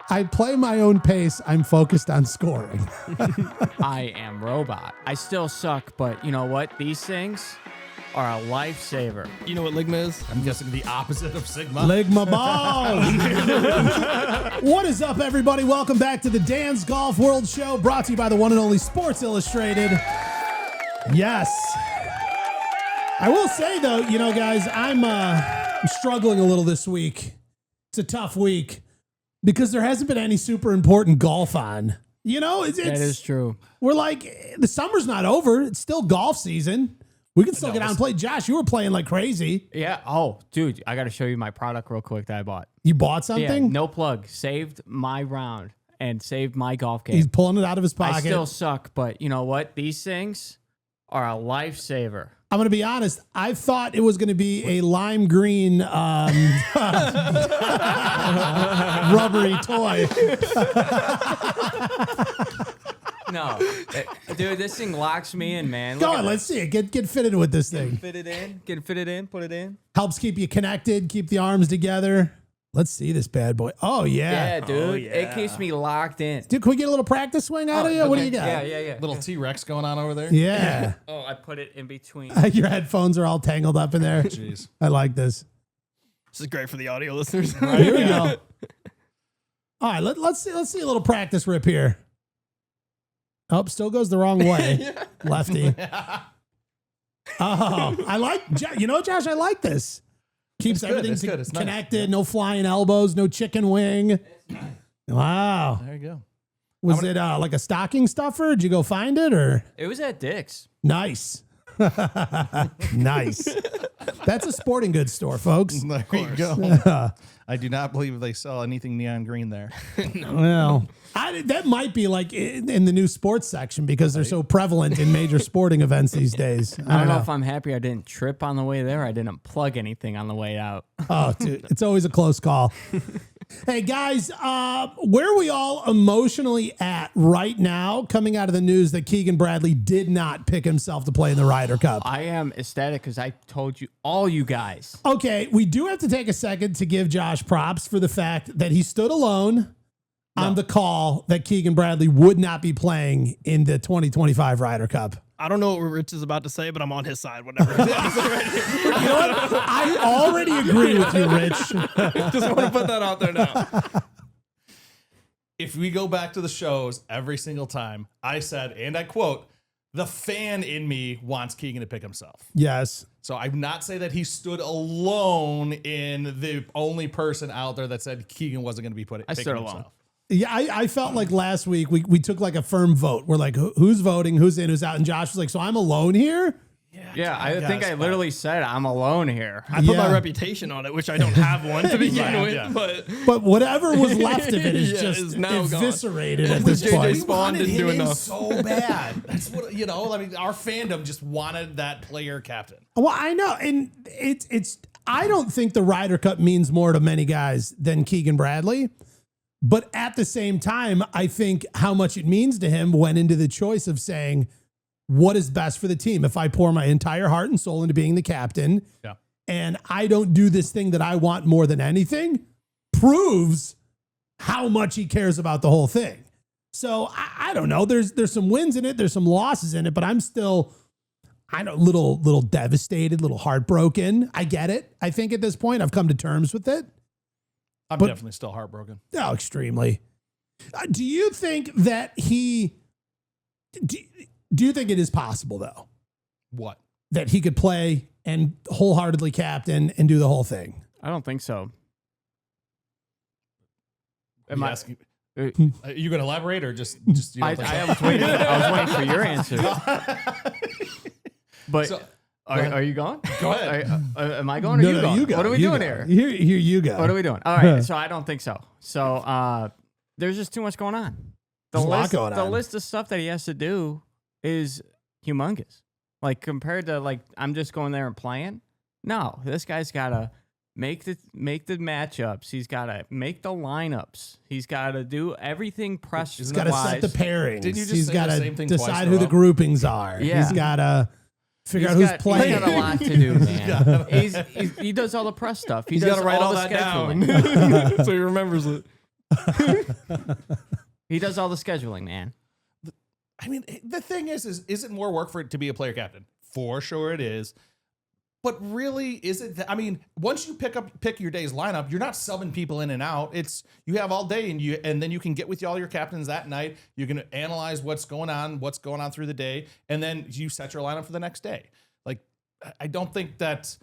I play my own pace. I'm focused on scoring. I am robot. I still suck, but you know what? These things are a lifesaver. You know what Ligma is? I'm guessing the opposite of Sigma. Ligma balls. What is up, everybody? Welcome back to the Dan's Golf World Show, brought to you by the one and only Sports Illustrated. Yes. I will say, though, you know, guys, I'm struggling a little this week. It's a tough week because there hasn't been any super important golf on. You know, it's That is true. We're like, the summer's not over. It's still golf season. We can still get out and play. Josh, you were playing like crazy. Yeah. Oh, dude, I got to show you my product real quick that I bought. You bought something? Yeah, no plug. Saved my round and saved my golf game. He's pulling it out of his pocket. I still suck, but you know what? These things are a lifesaver. I'm going to be honest. I thought it was going to be a lime green rubbery toy. No, dude, this thing locks me in, man. Go on, let's see it. Get fitted with this thing. Fit it in. Get fitted in. Put it in. Helps keep you connected, keep the arms together. Let's see this bad boy. Oh, yeah. Yeah, dude. It keeps me locked in. Dude, can we get a little practice swing out of you? What do you got? Yeah. Little T-Rex going on over there. Yeah. Oh, I put it in between. Your headphones are all tangled up in there. Jeez. I like this. This is great for the audio listeners. Here we go. All right, let's see a little practice rip here. Oh, still goes the wrong way. Lefty. Oh, I like, you know, Josh, I like this. Keeps everything connected. Nice. No flying elbows, no chicken wing. Wow. There you go. Was it like a stocking stuffer? Did you go find it or? It was at Dick's. Nice. Nice. That's a sporting goods store, folks. There you go. I do not believe they sell anything neon green there. Well, that might be like in the new sports section because they're so prevalent in major sporting events these days. I don't know if I'm happy I didn't trip on the way there. I didn't plug anything on the way out. Oh, dude, it's always a close call. Hey, guys, where are we all emotionally at right now coming out of the news that Keegan Bradley did not pick himself to play in the Ryder Cup? I am ecstatic because I told you, all you guys. Okay, we do have to take a second to give Josh props for the fact that he stood alone on the call that Keegan Bradley would not be playing in the 2025 Ryder Cup. I don't know what Rich is about to say, but I'm on his side. Whatever. You know what? I already agree with you, Rich. Just want to put that out there now. If we go back to the shows every single time, I said, and I quote, the fan in me wants Keegan to pick himself. Yes. So I'm not saying that he stood alone in the only person out there that said Keegan wasn't going to be picking himself. Yeah, I felt like last week we took like a firm vote. We're like, who's voting, who's in, who's out? And Josh was like, so I'm alone here? Yeah, I think I literally said I'm alone here. I put my reputation on it, which I don't have one to begin with. Yeah. But whatever was left of it is just is now eviscerated gone. at this JJ point. Spawn didn't do enough. So bad. That's what, you know, I mean, our fandom just wanted that player captain. Well, I know. And it's I don't think the Ryder Cup means more to many guys than Keegan Bradley. But at the same time, I think how much it means to him went into the choice of saying, what is best for the team? If I pour my entire heart and soul into being the captain, and I don't do this thing that I want more than anything, proves how much he cares about the whole thing. So I don't know. There's some wins in it. There's some losses in it, but I'm still, little devastated, little heartbroken. I get it. I think at this point I've come to terms with it. I'm definitely still heartbroken. Oh, extremely. Do you think that do you think it is possible, though? What? That he could play and wholeheartedly captain and do the whole thing? I don't think so. Are you going to elaborate or just you I was waiting for your answer. But So, are you going? Go ahead. Am I going or you going? go. What are we doing here? Here you go. What are we doing? All right. So I don't think so. So there's just too much going on. The list of stuff that he has to do is humongous. Like compared to like I'm just going there and playing. No, this guy's got to make the matchups. He's got to make the lineups. He's got to do everything press. He's got to set the pairings. Didn't you just He's say got the to same thing decide twice in a who the row? groupings are. Yeah. He's got to figure out who's playing. He's got a lot to do, man. He does all the press stuff. He's got to write all that down so he remembers it. He does all the scheduling, man. I mean, the thing is it more work for it to be a player captain? For sure it is. But really, is it? I mean, once you pick your day's lineup, you're not subbing people in and out. It's you have all day, and then you can get with all your captains that night. You can analyze what's going on through the day, and then you set your lineup for the next day. Like, I don't think that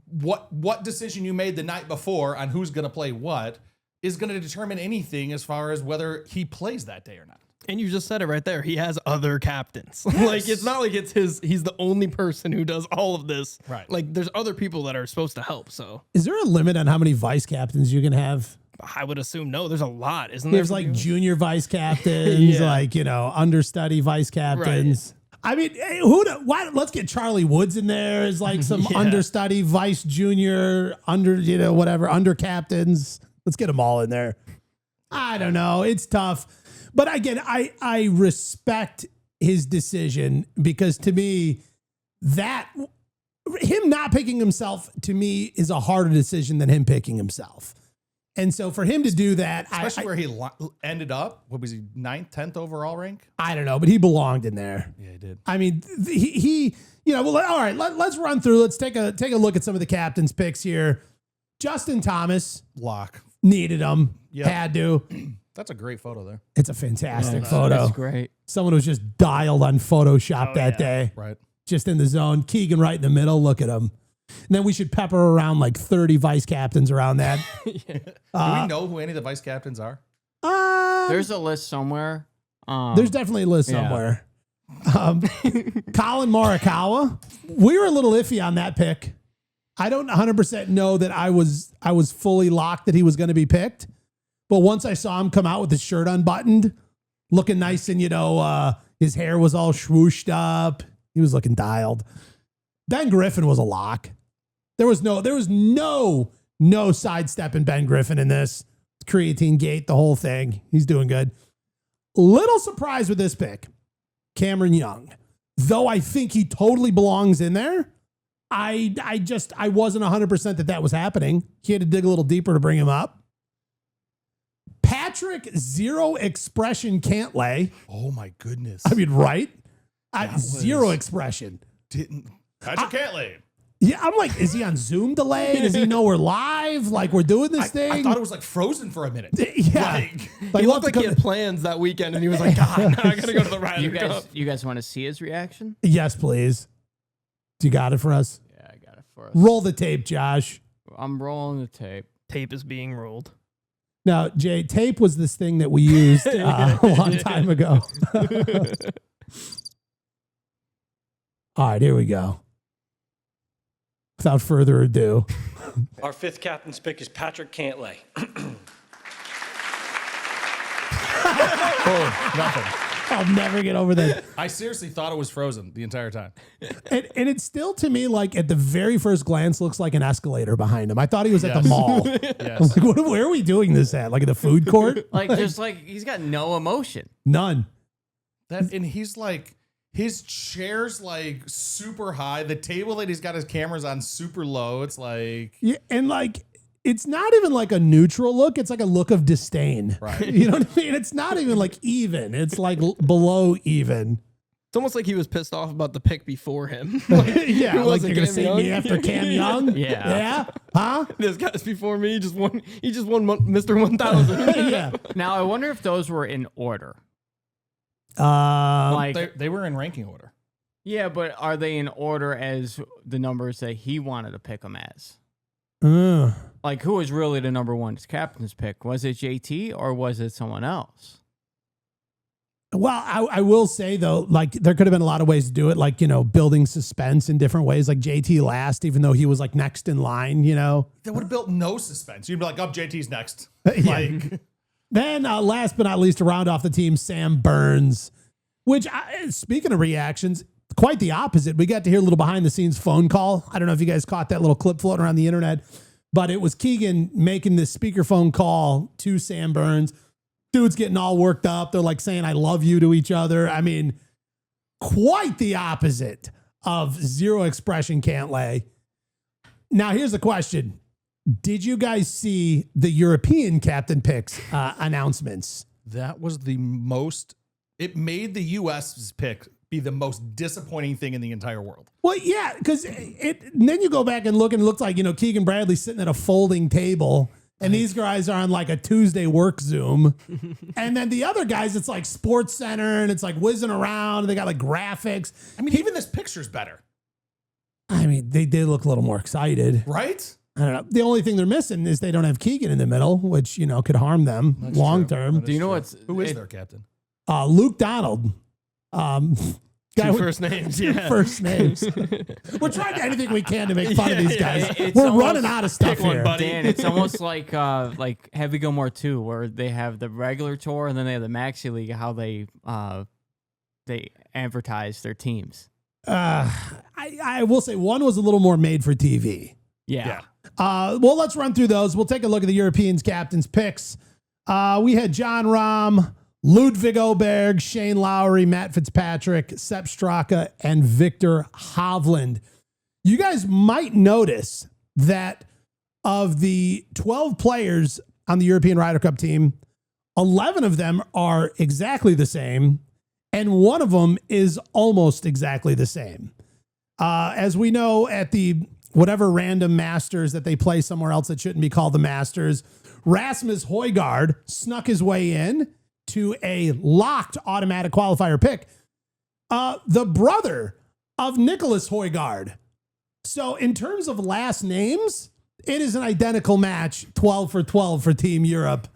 what decision you made the night before on who's going to play what is going to determine anything as far as whether he plays that day or not. And you just said it right there. He has other captains. Yes. Like, it's not like he's the only person who does all of this. Right. Like, there's other people that are supposed to help. So Is there a limit on how many vice captains you can have? I would assume no. There's a lot, isn't there? There's like junior vice captains, Yeah. like, understudy vice captains. I mean, hey, let's get Charlie Woods in there as like some Yeah. understudy, vice junior, under captains. Let's get them all in there. I don't know. It's tough. But again, I respect his decision because to me, him not picking himself to me is a harder decision than him picking himself. And so for him to do that, Especially where he ended up, what was he, 9th, 10th overall rank? I don't know, but he belonged in there. Yeah, he did. I mean, he all right, let's run through. Let's take a look at some of the captain's picks here. Justin Thomas Lock. needed him, Yep. had to. That's a great photo there. It's a fantastic photo. That's great. Someone was just dialed on Photoshop that day. Right. Just in the zone. Keegan right in the middle. Look at him. And then we should pepper around like 30 vice captains around that. Do we know who any of the vice captains are? There's a list somewhere. There's definitely a list yeah. somewhere. Collin Morikawa. We were a little iffy on that pick. I don't 100% know that I was fully locked that he was going to be picked. But once I saw him come out with his shirt unbuttoned, looking nice and, his hair was all swooshed up. He was looking dialed. Ben Griffin was a lock. There was no sidestepping Ben Griffin in this. Creatine gate, the whole thing. He's doing good. Little surprised with this pick. Cameron Young. Though I think he totally belongs in there, I wasn't 100% that was happening. He had to dig a little deeper to bring him up. Patrick Zero Expression Cantlay. Oh my goodness. I mean, right? was- Zero Expression. Patrick Cantlay. Yeah, I'm like, is he on Zoom delay? Does he know we're live? Like we're doing this thing? I thought it was like frozen for a minute. Yeah. He looked like he had plans that weekend, and he was like, God, now I got to go to the Ryder Cup. You guys want to see his reaction? Yes, please. Do you got it for us? Yeah, I got it for us. Roll the tape, Josh. I'm rolling the tape. Tape is being rolled. Now, Jay, tape was this thing that we used a long time ago. All right, here we go. Without further ado. Our fifth captain's pick is Patrick Cantlay. Oh, nothing. I'll never get over that. I seriously thought it was frozen the entire time. And it's still, to me, like at the very first glance, looks like an escalator behind him. I thought he was at the mall. Yes. I'm like, where are we doing this at? Like at the food court? He's got no emotion. None. And he's like, his chair's like super high. The table that he's got his cameras on super low. It's like, Yeah, and like, it's not even like a neutral look. It's like a look of disdain. Right. You know what I mean? It's not even like even. It's like below even. It's almost like he was pissed off about the pick before him. Yeah, Who like was it, you're gonna Cam say Young? me after Cam Young. Yeah. Yeah. Huh? This guy's before me. He just won Mr. 1000. Yeah. Now, I wonder if those were in order. Like, they were in ranking order. yeah, but are they in order as the numbers that he wanted to pick them as? Like, who was really the number one captain's pick? Was it JT or was it someone else? Well, I will say though, like there could have been a lot of ways to do it, like, building suspense in different ways, like JT last, even though he was like next in line, That would have built no suspense. You'd be like, oh, JT's next. Like, Then last but not least, to round off the team, Sam Burns, which speaking of reactions, quite the opposite. We got to hear a little behind the scenes phone call. I don't know if you guys caught that little clip floating around the internet, but it was Keegan making this speakerphone call to Sam Burns. Dude's getting all worked up. They're like saying, I love you to each other. I mean, quite the opposite of Zero Expression Cantlay. Now, here's the question. Did you guys see the European captain picks announcements? That was the most. It made the U.S.'s pick be the most disappointing thing in the entire world. Well, yeah, because then you go back and look, and it looks like, Keegan Bradley sitting at a folding table, and these guys are on like a Tuesday work Zoom. And then the other guys, it's like Sports Center, and it's like whizzing around, and they got like graphics. I mean, even this picture's better. I mean, they did look a little more excited. Right? I don't know. The only thing they're missing is they don't have Keegan in the middle, which, could harm them long term. Do you know what's... Who is their captain? Luke Donald. Two first names. Yeah. First names. We're trying anything we can to make fun of these guys. It's We're almost- running out of stuff here. Dan, it's almost like Heavy Gilmore 2, where they have the regular tour and then they have the Maxi League, how they advertise their teams. I will say one was a little more made for TV. Yeah. Well, let's run through those. We'll take a look at the Europeans captains picks. We had John Rahm, Ludwig Oberg, Shane Lowry, Matt Fitzpatrick, Sepp Straka, and Victor Hovland. You guys might notice that of the 12 players on the European Ryder Cup team, 11 of them are exactly the same, and one of them is almost exactly the same. As we know, at the whatever random Masters that they play somewhere else that shouldn't be called the Masters, Rasmus Højgaard snuck his way in to a locked automatic qualifier pick. The brother of Nicholas Højgaard. So in terms of last names, it is an identical match, 12 for 12 for Team Europe.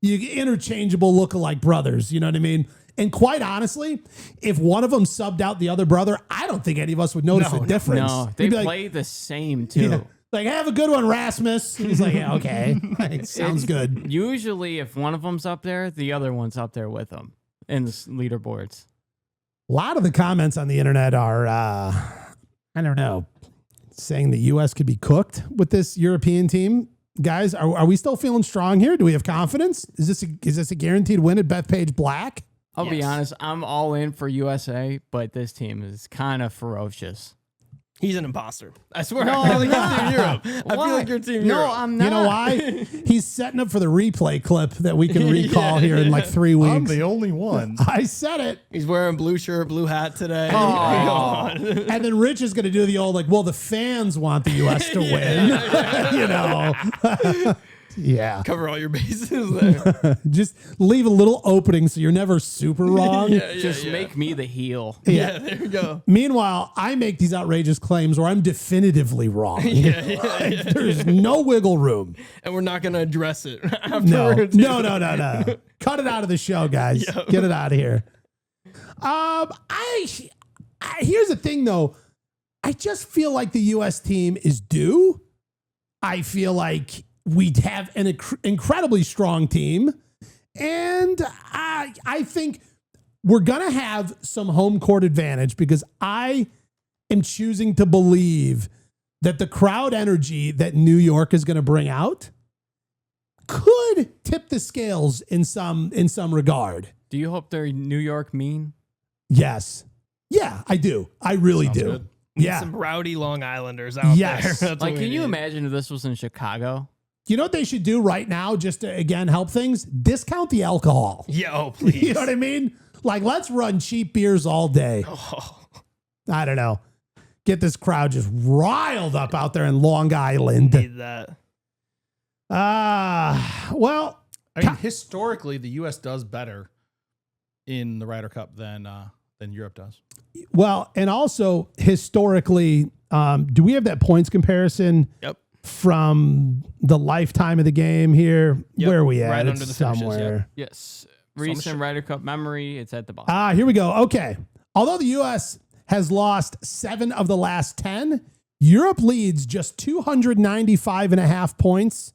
You get interchangeable lookalike brothers, you know what I mean? And quite honestly, if one of them subbed out the other brother, I don't think any of us would notice a difference. No, they We'd be play the same, too. Yeah. Like, have a good one, Rasmus. He's like, yeah, okay. Like, sounds good. Usually, if one of them's up there, the other one's up there with them in the leaderboards. A lot of the comments on the internet are, I don't know, saying the U.S. could be cooked with this European team. Guys, are we still feeling strong here? Do we have confidence? Is this a guaranteed win at Bethpage Black? I'll be honest, I'm all in for USA, but this team is kind of ferocious. He's an imposter. I swear. No, I feel like I'm not. Team Europe. I feel like you're Team Europe. No, I'm not. You know why? He's setting up for the replay clip that we can recall here in like 3 weeks. I'm the only one. I said it. He's wearing blue shirt, blue hat today. Oh. And then Rich is going to do the old, like, well, the fans want the U.S. to win. You know? Yeah. Cover all your bases there. Just leave a little opening so you're never super wrong. Just make me the heel. Yeah, there we go. Meanwhile, I make these outrageous claims where I'm definitively wrong. Like, there's no wiggle room. And we're not going to address it No. afterwards. No. Cut it out of the show, guys. Yep. Get it out of here. Here's the thing, though. I just feel like the U.S. team is due. I feel like we have an incredibly strong team. And I think we're going to have some home court advantage because I am choosing to believe that the crowd energy that New York is going to bring out could tip the scales in some regard. Do you hope they're New York mean? Yes. Yeah, I do. I really Sounds do. good. Yeah. Some rowdy Long Islanders out Yes. there. That's Like, what we can you need. imagine if this was in Chicago? You know what they should do right now just to, again, help things? Discount the alcohol. Yeah, oh, please. You know what I mean? Like, let's run cheap beers all day. Oh. I don't know. Get this crowd just riled up out there in Long Island. Need that. Well, I mean, historically, the U.S. does better in the Ryder Cup than Europe does. well, and also historically, do we have that points comparison? Yep. From the lifetime of the game here? Yep, Where are we at? right It's under the finishes, somewhere. Yes. Recent Ryder Cup memory. It's at the bottom. Here we go. Okay. Although the U.S. has lost 7 of the last 10, Europe leads just 295.5 points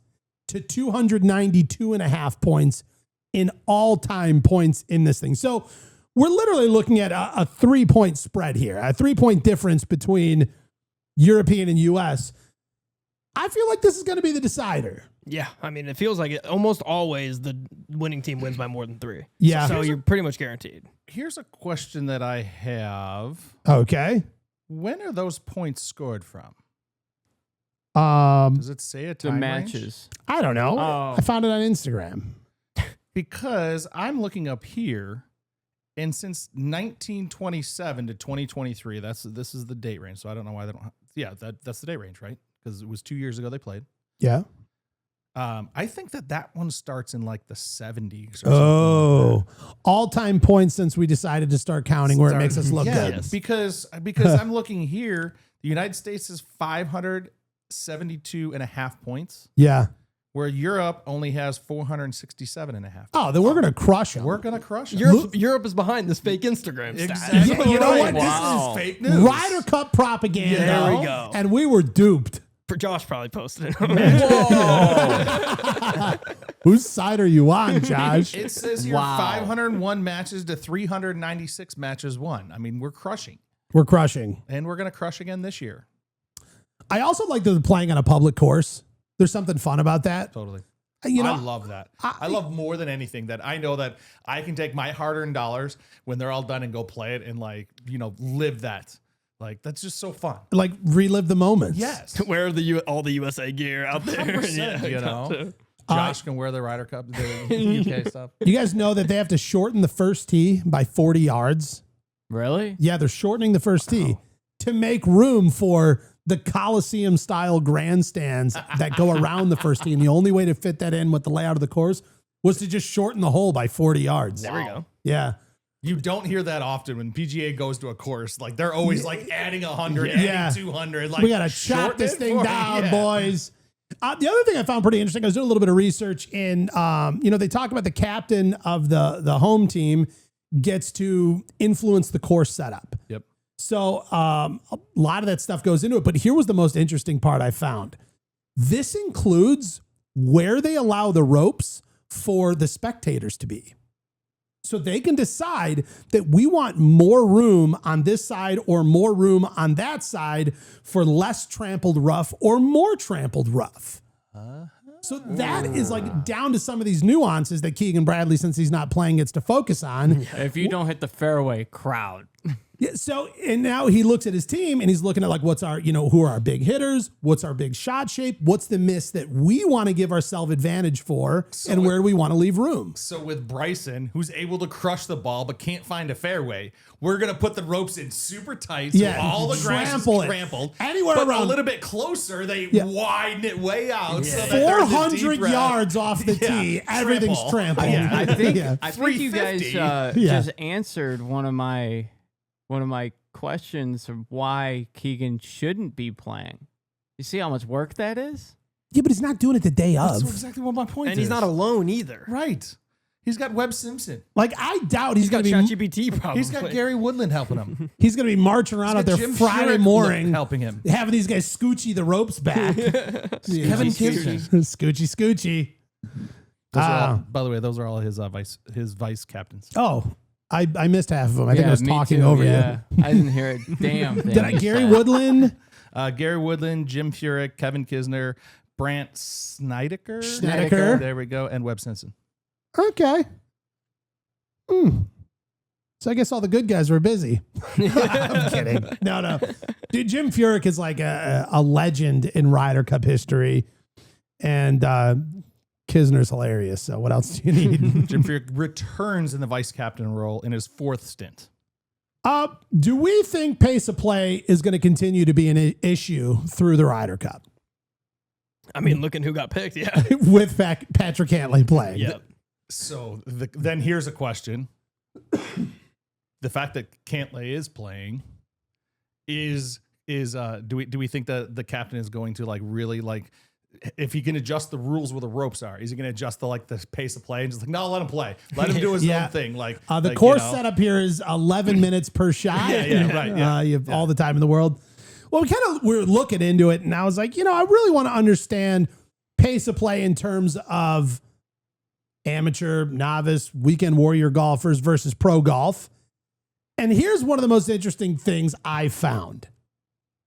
to 292.5 points in all-time points in this thing. So we're literally looking at a 3-point spread here, a 3-point difference between European and U.S. I feel like this is going to be the decider. Yeah, I mean, it feels like it almost always the winning team wins by more than 3. Yeah. So you're pretty much guaranteed. Here's a question that I have. Okay. When are those points scored from? Does it say a The time range? matches. I don't know. Oh. I found it on Instagram. Because I'm looking up here, and since 1927 to 2023, this is the date range. So I don't know why they don't. That's the date range, right? Because it was 2 years ago they played. Yeah. I think that one starts in like the 70s. Or Oh, all-time points since we decided to start counting where it makes us look good. Yes. Because I'm looking here, the United States is 572.5 points, Yeah. where Europe only has 467.5. Oh, then we're gonna crush them. We're gonna crush it. Europe is behind this fake Instagram stat. Exactly. You know what? Wow. This is fake news. Ryder Cup propaganda. There we go. And we were duped. Josh probably posted it. Whose side are you on, Josh? It says here Wow. 501 matches to 396 matches won. I mean, we're crushing. We're crushing. And we're going to crush again this year. I also like that they're playing on a public course. There's something fun about that. Totally. You know, I love that. I love more than anything that I know that I can take my hard-earned dollars when they're all done and go play it and live that. Like, that's just so fun. like relive the moments. Yes. Wear all the USA gear out there. 100%, you know. Josh can wear the Ryder Cup, the UK stuff. You guys know that they have to shorten the first tee by 40 yards. Really? Yeah, they're shortening the first tee to make room for the Coliseum style grandstands that go around the first tee. And the only way to fit that in with the layout of the course was to just shorten the hole by 40 yards. There we go. Yeah. You don't hear that often when PGA goes to a course. Like, they're always like adding 100, Yeah. adding 200. Like, We got to chop shorten this it thing for- down, yeah. boys. The other thing I found pretty interesting, I was doing a little bit of research in, they talk about the captain of the home team gets to influence the course setup. Yep. So a lot of that stuff goes into it. But here was the most interesting part I found. This includes where they allow the ropes for the spectators to be. So they can decide that we want more room on this side or more room on that side for less trampled rough or more trampled rough. So that is like down to some of these nuances that Keegan Bradley, since he's not playing, gets to focus on. If you don't hit the fairway, crowd. Yeah, so, and now he looks at his team and he's looking at like, what's our, who are our big hitters? What's our big shot shape? What's the miss that we want to give ourselves advantage for? And where do we want to leave room? So with Bryson, who's able to crush the ball but can't find a fairway, we're going to put the ropes in super tight so Yeah, all the grass is trample it. trampled. Anywhere but around- a little bit closer, they Yeah. widen it way out. So that they're in the 400 deep round. yards off the Yeah, tee. Everything's trampled. Yeah. I think Yeah. I think you guys 350. Yeah. just answered one of my questions of why Keegan shouldn't be playing. You see how much work that is? Yeah, but he's not doing it the day That's of. exactly what my point is. And he's not alone either. Right. He's got Webb Simpson. Like, I doubt he's He's got going to be ChatGPT probably. He's got Gary Woodland helping him. he's going to be marching around out there Jim Friday Furyk morning helping him. having these guys scoochie the ropes back. Kevin Kisner. Scoochie. By the way, those are all his vice captains. Oh, I missed half of them. I think I was me talking too, over yeah. I didn't hear it. Damn thing. you. Did I? Gary Woodland? Gary Woodland, Jim Furyk, Kevin Kisner, Brant Snedeker. Snedeker. There we go. And Webb Simpson. Okay. So I guess all the good guys were busy. I'm kidding. No. Dude, Jim Furyk is like a legend in Ryder Cup history. And Kisner's hilarious. So what else do you need? Jim Furyk returns in the vice captain role in his fourth stint. Do we think pace of play is going to continue to be an issue through the Ryder Cup? I mean, looking who got picked. Yeah. With Patrick Cantlay playing. Yep. So then here's a question. The fact that Cantlay is playing is do we think that the captain is going to like really like if he can adjust the rules where the ropes are, is he going to adjust the pace of play and just like, no, let him play. Let him do his Yeah. own thing. Like The like, course setup here is 11 minutes per shot. Yeah, right, yeah. You have all the time in the world. Well, we were looking into it, and I was like, I really want to understand pace of play in terms of amateur, novice, weekend warrior golfers versus pro golf. And here's one of the most interesting things I found.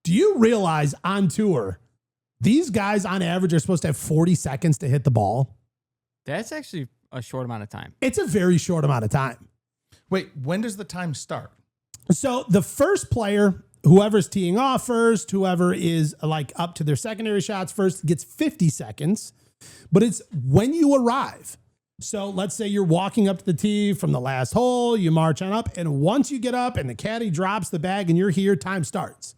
Do you realize on tour, these guys on average are supposed to have 40 seconds to hit the ball? That's actually a short amount of time. It's a very short amount of time. Wait, when does the time start? So the first player whoever's teeing off first, whoever is like up to their secondary shots first gets 50 seconds, but it's when you arrive. So let's say you're walking up to the tee from the last hole, you march on up, and once you get up and the caddy drops the bag and you're here, time starts.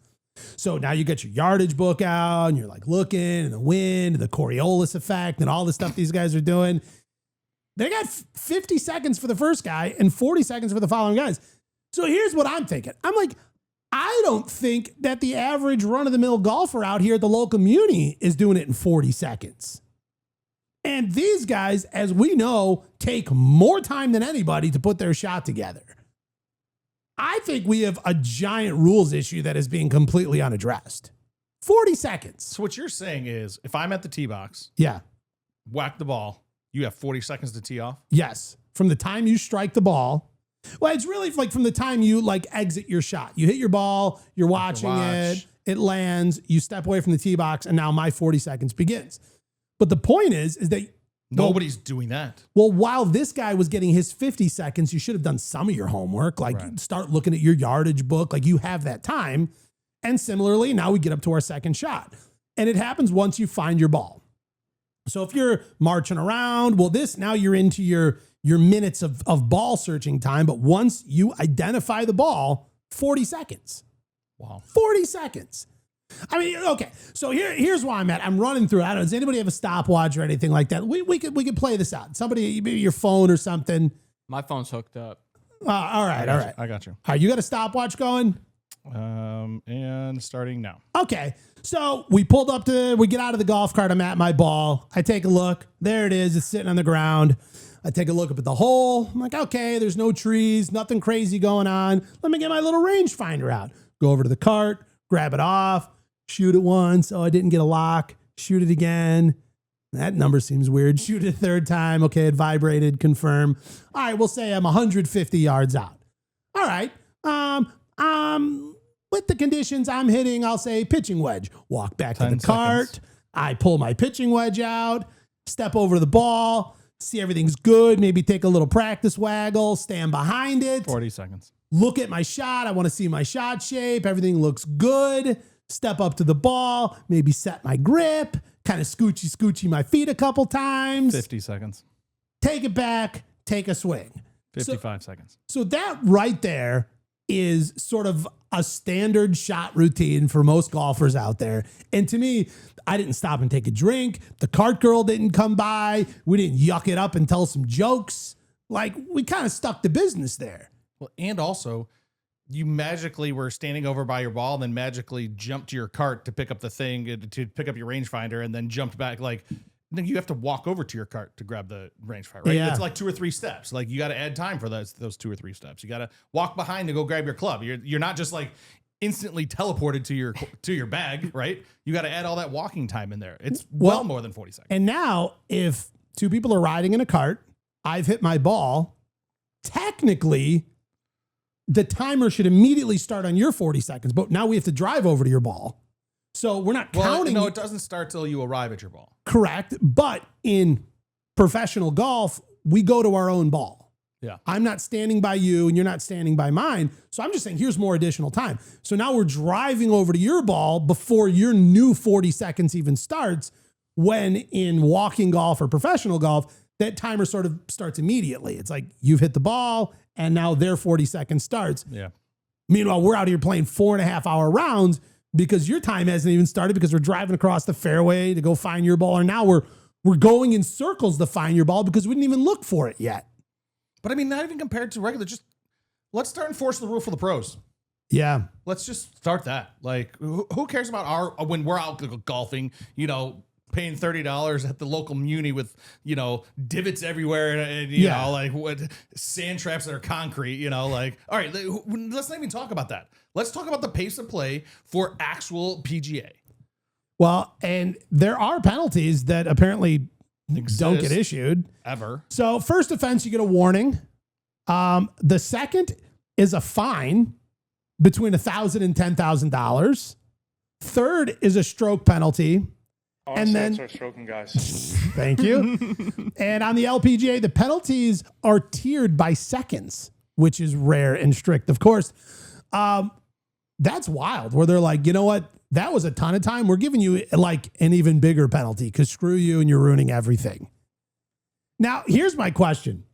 So now you get your yardage book out and you're like looking and the wind, and the Coriolis effect and all the stuff these guys are doing. They got 50 seconds for the first guy and 40 seconds for the following guys. So here's what I'm thinking. I'm like, I don't think that the average run-of-the-mill golfer out here at the local muni is doing it in 40 seconds. And these guys, as we know, take more time than anybody to put their shot together. I think we have a giant rules issue that is being completely unaddressed. 40 seconds. So what you're saying is, if I'm at the tee box, Yeah. whack the ball, you have 40 seconds to tee off? Yes. From the time you strike the ball. Well, it's really like from the time you like exit your shot. You hit your ball, you're watching it, it lands, you step away from the tee box, and now my 40 seconds begins. But the point is that nobody's doing that. Well, while this guy was getting his 50 seconds, you should have done some of your homework. Like start looking at your yardage book. Like you have that time. And similarly, now we get up to our second shot. And it happens once you find your ball. So if you're marching around, well, now you're into your minutes of ball searching time. But once you identify the ball, 40 seconds. Wow. 40 seconds. I mean, okay. So here's why I'm at. I'm running through. I don't know. Does anybody have a stopwatch or anything like that? We could play this out. Somebody, maybe your phone or something. My phone's hooked up. All right. I got you. All right. You got a stopwatch going? And starting now. Okay. So we get out of the golf cart. I'm at my ball. I take a look. There it is. It's sitting on the ground. I take a look up at the hole. I'm like, okay, there's no trees, nothing crazy going on. Let me get my little rangefinder out. Go over to the cart, grab it off, shoot it once. Oh, I didn't get a lock. Shoot it again. That number seems weird. Shoot it a third time. Okay, it vibrated. Confirm. All right, we'll say I'm 150 yards out. All right. With the conditions I'm hitting, I'll say pitching wedge. Walk back to the cart. I pull my pitching wedge out, step over to the ball, see everything's good, maybe take a little practice waggle, stand behind it. 40 seconds. Look at my shot. I want to see my shot shape. Everything looks good. Step up to the ball, maybe set my grip, kind of scoochie my feet a couple times. 50 seconds. Take it back, take a swing. 55 seconds. So that right there is sort of a standard shot routine for most golfers out there. And to me, I didn't stop and take a drink. The cart girl didn't come by. We didn't yuck it up and tell some jokes. Like, we kind of stuck to business there. Well, and also, you magically were standing over by your ball and then magically jumped to your cart to pick up the thing, to pick up your rangefinder, and then jumped back. Like, then you have to walk over to your cart to grab the rangefinder, right? Yeah. It's like 2 or 3 steps. Like, you got to add time for those 2 or 3 steps. You got to walk behind to go grab your club. You're not just like instantly teleported to your bag, right? You got to add all that walking time in there. It's well more than 40 seconds. And now, if 2 people are riding in a cart, I've hit my ball, technically, the timer should immediately start on your 40 seconds, but now we have to drive over to your ball. So we're not counting. No, it doesn't start till you arrive at your ball. Correct. But in professional golf, we go to our own ball. Yeah. I'm not standing by you and you're not standing by mine. So I'm just saying, here's more additional time. So now we're driving over to your ball before your new 40 seconds even starts, when in walking golf or professional golf, that timer sort of starts immediately. It's like you've hit the ball and now their 40 seconds starts. Yeah. Meanwhile, we're out here playing 4.5 hour rounds because your time hasn't even started, because we're driving across the fairway to go find your ball. And now we're going in circles to find your ball because we didn't even look for it yet. But I mean, not even compared to regular, just let's start enforcing the rule for the pros. Yeah. Let's just start that. Like, who cares about when we're out golfing, paying $30 at the local muni with, divots everywhere and you know, like what sand traps that are concrete, like, all right, let's not even talk about that. Let's talk about the pace of play for actual PGA. Well, and there are penalties that apparently don't get issued ever. So first offense, you get a warning. The second is a fine between $1,000 and $10,000. Third is a stroke penalty. And then start stroking, guys. Thank you. And on the LPGA, the penalties are tiered by seconds, which is rare and strict, of course. That's wild. Where they're like, you know what? That was a ton of time. We're giving you like an even bigger penalty because screw you and you're ruining everything. Now, here's my question.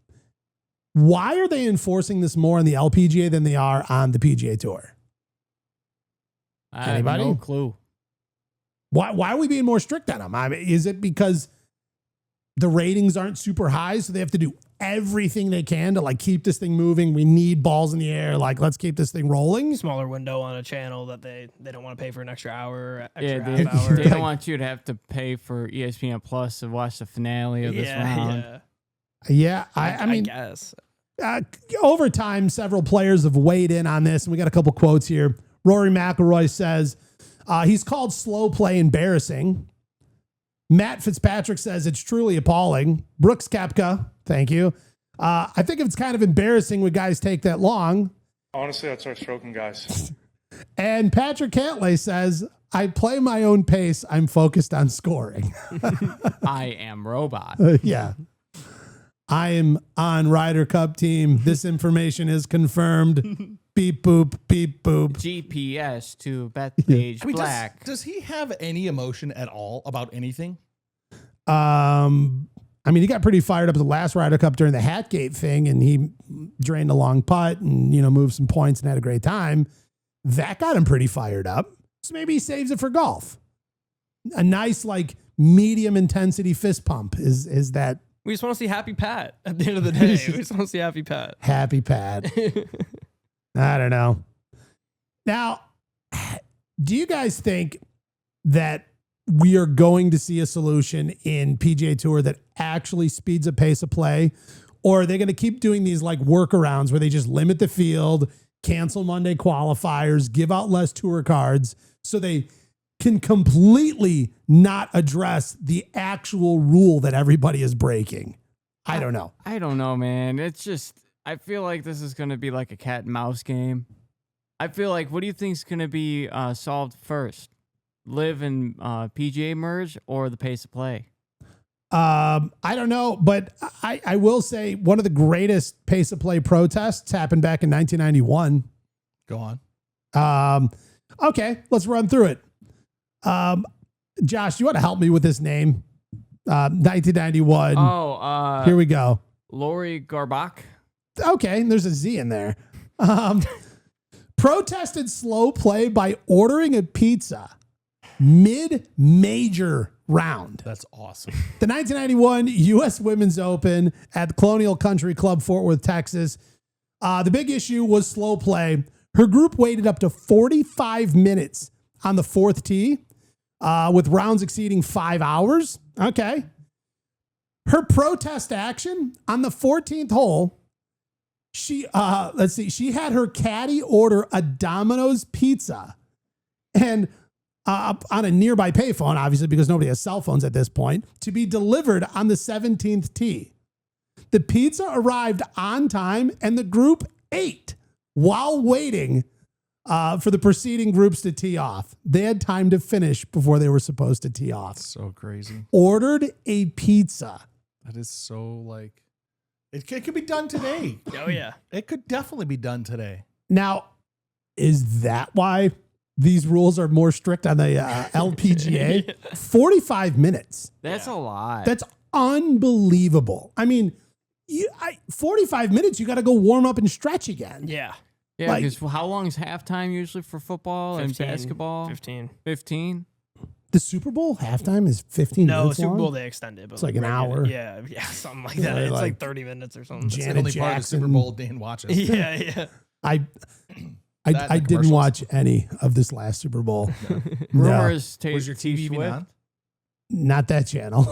Why are they enforcing this more on the LPGA than they are on the PGA Tour? Anybody? No clue. Why are we being more strict on them? I mean, is it because the ratings aren't super high, so they have to do everything they can to like keep this thing moving? We need balls in the air. Like, let's keep this thing rolling. Smaller window on a channel that they don't want to pay for an extra hour, extra half hour. They don't want you to have to pay for ESPN Plus to watch the finale of this round. Yeah. I mean, I guess. Over time, several players have weighed in on this, and we got a couple quotes here. Rory McIlroy says he's called slow play embarrassing. Matt Fitzpatrick says it's truly appalling. Brooks Koepka, thank you. I think it's kind of embarrassing when guys take that long. Honestly, I'd start stroking guys. And Patrick Cantlay says, I play my own pace. I'm focused on scoring. I am robot. Yeah. I am on Ryder Cup team. This information is confirmed. Beep, boop, beep, boop. GPS to Bethpage Black. Does he have any emotion at all about anything? I mean, he got pretty fired up at the last Ryder Cup during the Hatgate thing, and he drained a long putt and, moved some points and had a great time. That got him pretty fired up. So maybe he saves it for golf. A nice, like, medium intensity fist pump is that. We just want to see Happy Pat at the end of the day. We just want to see Happy Pat. Happy Pat. I don't know. Now, do you guys think that we are going to see a solution in PGA Tour that actually speeds up pace of play? Or are they going to keep doing these like workarounds where they just limit the field, cancel Monday qualifiers, give out less tour cards so they can completely not address the actual rule that everybody is breaking? I don't know. I don't know, man. It's just, I feel like this is going to be like a cat and mouse game. I feel like, what do you think is going to be solved first? Live and PGA merge or the pace of play? I don't know, but I will say one of the greatest pace of play protests happened back in 1991. Go on. Okay, let's run through it. Josh, you want to help me with this name? 1991. Oh, here we go. Lori Garbach. Okay, there's a Z in there. Protested slow play by ordering a pizza mid-major round. That's awesome. The 1991 U.S. Women's Open at the Colonial Country Club, Fort Worth, Texas. The big issue was slow play. Her group waited up to 45 minutes on the fourth tee, with rounds exceeding 5 hours. Okay. Her protest action on the 14th hole, she had her caddy order a Domino's pizza and on a nearby payphone, obviously, because nobody has cell phones at this point, to be delivered on the 17th tee. The pizza arrived on time and the group ate while waiting for the preceding groups to tee off. They had time to finish before they were supposed to tee off. So crazy. Ordered a pizza. That is so like, it could be done today. Oh yeah. It could definitely be done today. Now, is that why these rules are more strict on the LPGA? 45 minutes. That's a lot. That's unbelievable. I mean, 45 minutes, you got to go warm up and stretch again. Yeah. Yeah, Like- because how long is halftime usually for football 15, and basketball? 15. 15? The Super Bowl halftime is 15 No, minutes Super long? Bowl they extended. But It's like an hour. Yeah, something like that. Yeah, It's like like 30 minutes or something. It's the Janet only part of the Super Jackson. Bowl Dan watches. Yeah. I and the didn't commercials. watch any of this last Super Bowl. No, Rumors Was your TV even Swift. on? not that channel.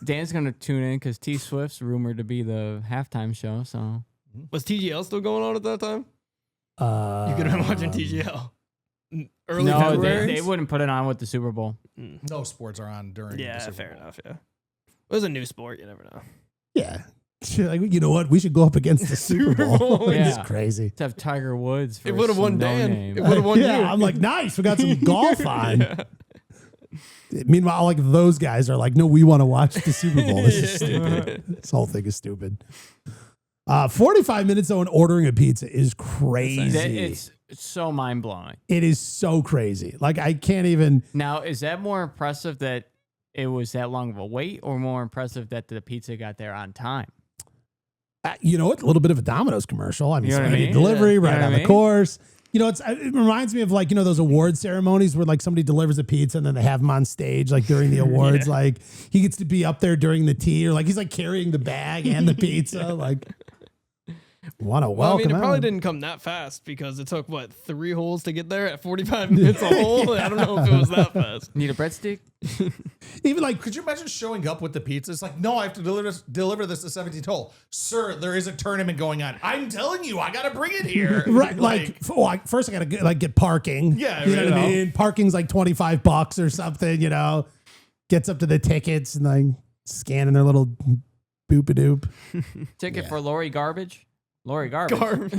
Dan's going to tune in because T Swift's rumored to be the halftime show. So Was TGL still going on at that time? You could have been watching TGL. Early no, February. they wouldn't put it on with the Super Bowl. No sports are on during the Yeah, Super fair Bowl. enough. Yeah, it was a new sport. You never know. Yeah. Like, you know what? We should go up against the Super Bowl. Bowl, It's yeah. crazy. To have Tiger Woods for It would have won some Dan. no-name. It would have won you. Yeah, I'm like, nice. We got some golf on. Yeah. Meanwhile, like those guys are like, no, we want to watch the Super Bowl. This is stupid. This whole thing is stupid. 45 minutes though, and ordering a pizza is crazy. so mind blowing. It is so crazy. Like I can't even. Now, is that more impressive that it was that long of a wait, or more impressive that the pizza got there on time? You know what? A little bit of a Domino's commercial. I mean, You know what I speedy mean? delivery Yeah. right You know on what I the mean? course. You know, it reminds me of like, you know, those award ceremonies where like somebody delivers a pizza and then they have him on stage like during the awards. Like he gets to be up there during the tea, or like he's like carrying the bag and the pizza. Like, want to Well, I mean, welcome it probably him. didn't come that fast because it took, 3 holes to get there at 45 minutes a hole? I don't know if it was that fast. Need a breadstick? Even like, Could you imagine showing up with the pizza? It's like, no, I have to deliver this to 17th hole. Sir, there is a tournament going on. I'm telling you, I got to bring it here. right, like first I got to get parking. Yeah, you know you what I know. mean? Parking's like $25 or something, you know, gets up to the tickets and like scanning their little boop-a-doop. Ticket for Lori Garbage? Lori Garbage. Garbage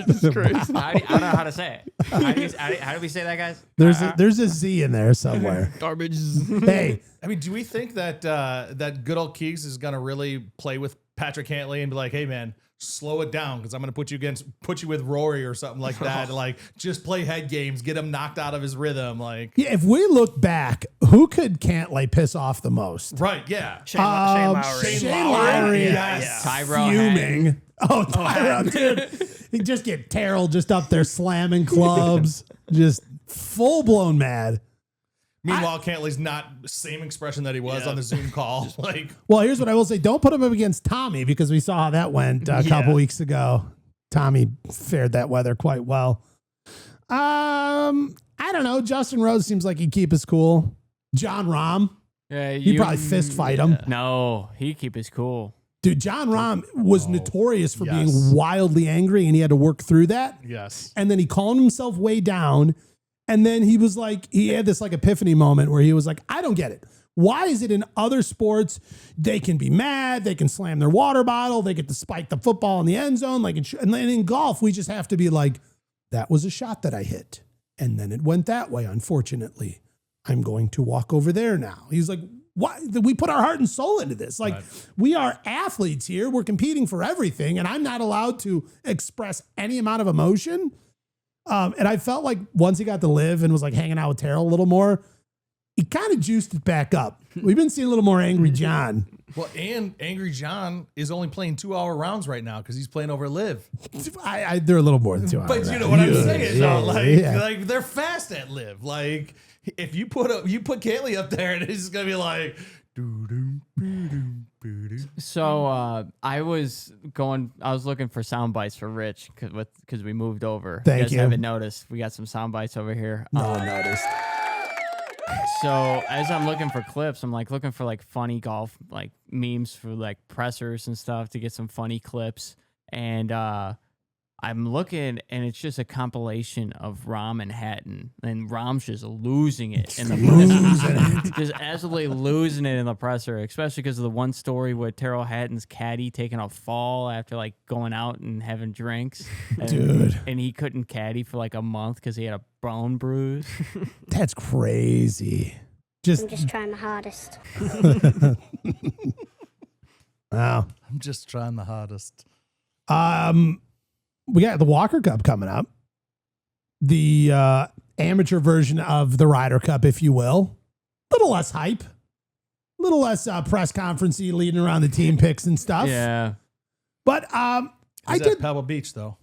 is crazy. I don't know how to say it. How do we say that, guys? There's a Z in there somewhere. Garbage. Hey, I mean, do we think that that good old Keegs is going to really play with Patrick Cantlay and be like, hey, man, slow it down because I'm going to put you with Rory or something like that. Like, just play head games, get him knocked out of his rhythm. Like, yeah, if we look back, who could Cantlay piss off the most? right, yeah. Shane Lowry. Shane Lowry. Yes. Tyrell Fuming. Oh, Tyrell, dude. He just get Terrell just up there slamming clubs, just full blown mad. Meanwhile, Cantlay's not the same expression that he was on the Zoom call. Like, Well, here's what I will say. Don't put him up against Tommy because we saw how that went a couple weeks ago. Tommy fared that weather quite well. I don't know. Justin Rose seems like he'd keep his cool. John Rahm, Yeah, he'd probably fist fight him. No, he'd keep his cool. Dude, John Rahm was notorious for being wildly angry, and he had to work through that. yes. And then he calmed himself way down. And then he was like, he had this like epiphany moment where he was like, I don't get it. Why is it in other sports they can be mad, they can slam their water bottle, they get to spike the football in the end zone, like, and then in golf we just have to be like, that was a shot that I hit, and then it went that way. Unfortunately, I'm going to walk over there now. He's like, why? We put our heart and soul into this. Like, we are athletes here. We're competing for everything, and I'm not allowed to express any amount of emotion. And I felt like once he got to live and was like hanging out with Terrell a little more, he kind of juiced it back up. We've been seeing a little more Angry John. Well, and Angry John is only playing 2-hour rounds right now because he's playing over Live. They're a little more than 2 hours. But you know what I'm saying, though. Yeah. Like they're fast at Live. Like if you put Cantlay up there, and it's just gonna be like, So I was looking for sound bites for Rich because we moved over. Thank you guys you. haven't noticed. We got some sound bites over here. No one noticed. So as I'm looking for clips, I'm like looking for like funny golf like memes for like pressers and stuff to get some funny clips. And I'm looking, and it's just a compilation of Rahm and Hatton, and Rahm's just losing it in the presser, just absolutely losing it in the presser, especially because of the one story with Terrell Hatton's caddy taking a fall after like going out and having drinks, and he couldn't caddy for like a month because he had a bone bruise. That's crazy. I'm just trying the hardest. Wow. I'm just trying the hardest. We got the Walker Cup coming up. The amateur version of the Ryder Cup, if you will. A little less hype. A little less press conference-y leading around the team picks and stuff. Yeah. But I did Pebble Beach though.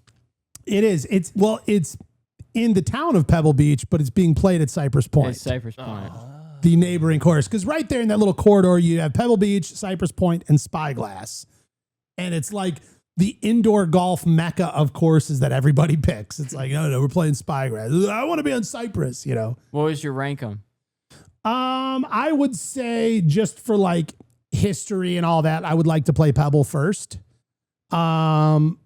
It is. It's in the town of Pebble Beach, but it's being played at Cypress Point. It's Cypress Point. The neighboring course. Because right there in that little corridor, you have Pebble Beach, Cypress Point, and Spyglass. And it's like the indoor golf mecca of courses that everybody picks. It's like, no, we're playing Spyglass. I want to be on Cypress, you know. What was your rank 'em? I would say just for like history and all that, I would like to play Pebble first. Then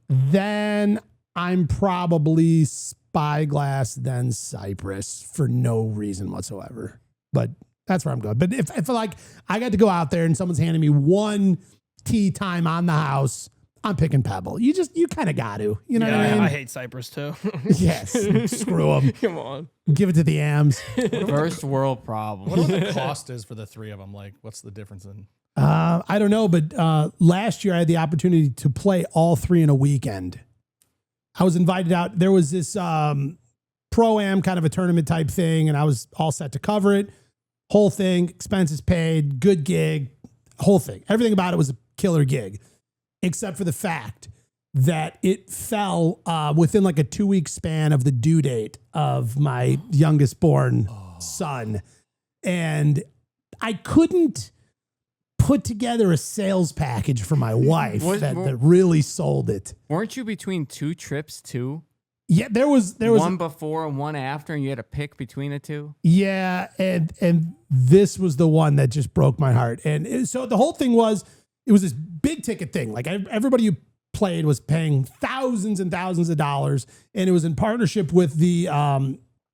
I'm probably Spyglass, then Cypress for no reason whatsoever. But that's where I'm going. But if like I got to go out there and someone's handing me one tee time on the house, I'm picking Pebble. You kind of got to, you know what I mean? I hate Cypress too. Yes. Screw them. Come on. Give it to the AMs. First world problem. What do the cost is for the three of them? Like, what's the difference in? I don't know, but last year I had the opportunity to play all three in a weekend. I was invited out. There was this pro-am kind of a tournament type thing, and I was all set to cover it. Whole thing, expenses paid, good gig, whole thing. Everything about it was a killer gig, except for the fact that it fell within like a 2-week span of the due date of my youngest born son. And I couldn't put together a sales package for my wife that really sold it. Weren't you between 2 trips too? Yeah, there was one before and one after, and you had to pick between the two. Yeah, and this was the one that just broke my heart. And so the whole thing was, it was this big ticket thing. Like everybody who played was paying thousands and thousands of dollars, and it was in partnership with the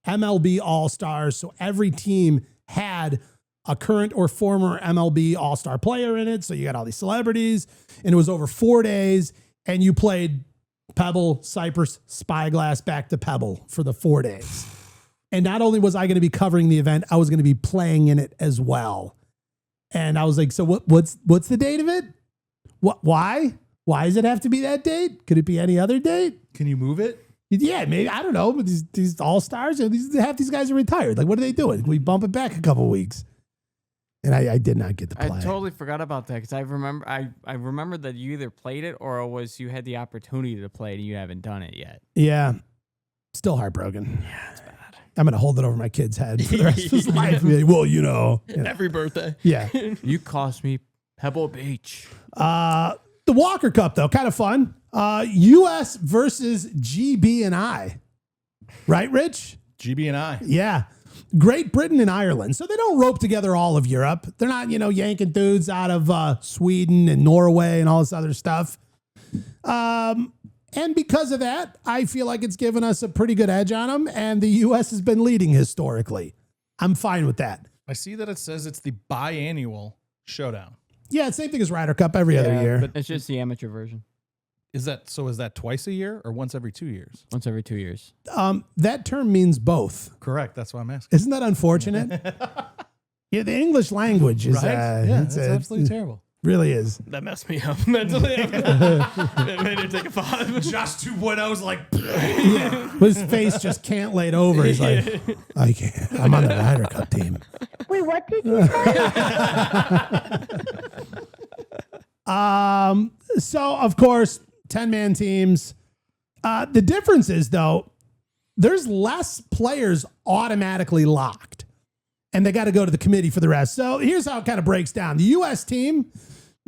MLB All-Stars. So every team had a current or former MLB All-Star player in it. So you got all these celebrities, and it was over 4 days, and you played Pebble, Cypress, Spyglass, back to Pebble for the 4 days. And not only was I going to be covering the event, I was going to be playing in it as well. And I was like, so what's the date of it? Why does it have to be that date? Could it be any other date? Can you move it? Yeah, maybe. I don't know. But these all-stars, half these guys are retired. Like, what are they doing? Can we bump it back a couple of weeks? And I did not get to play. I totally forgot about that because I remember that you either played it or you had the opportunity to play it and you haven't done it yet. Yeah. Still heartbroken. Yeah, it's bad. I'm going to hold it over my kid's head for the rest of his life. Well, Every birthday. Yeah. You cost me Pebble Beach. The Walker Cup, though, kind of fun. U.S. versus GB and I. Right, Rich? GB and I. Yeah. Great Britain and Ireland. So they don't rope together all of Europe. They're not, yanking dudes out of Sweden and Norway and all this other stuff. And because of that, I feel like it's given us a pretty good edge on them. And the U.S. has been leading historically. I'm fine with that. I see that it says it's the biannual showdown. Yeah, same thing as Ryder Cup every other year. But it's just the amateur version. Is that twice a year or once every 2 years? Once every 2 years. That term means both. Correct. That's why I'm asking. Isn't that unfortunate? Yeah, the English language is it's absolutely terrible. Really is. That messed me up mentally. It made it take a 5. Josh 2.0 is like, yeah. His face just can't lay over. He's like, I can't. I'm on the Ryder Cup team. Wait, what did you say? So of course, 10-man teams. The difference is though, there's less players automatically locked, and they got to go to the committee for the rest. So here's how it kind of breaks down. The U.S. team,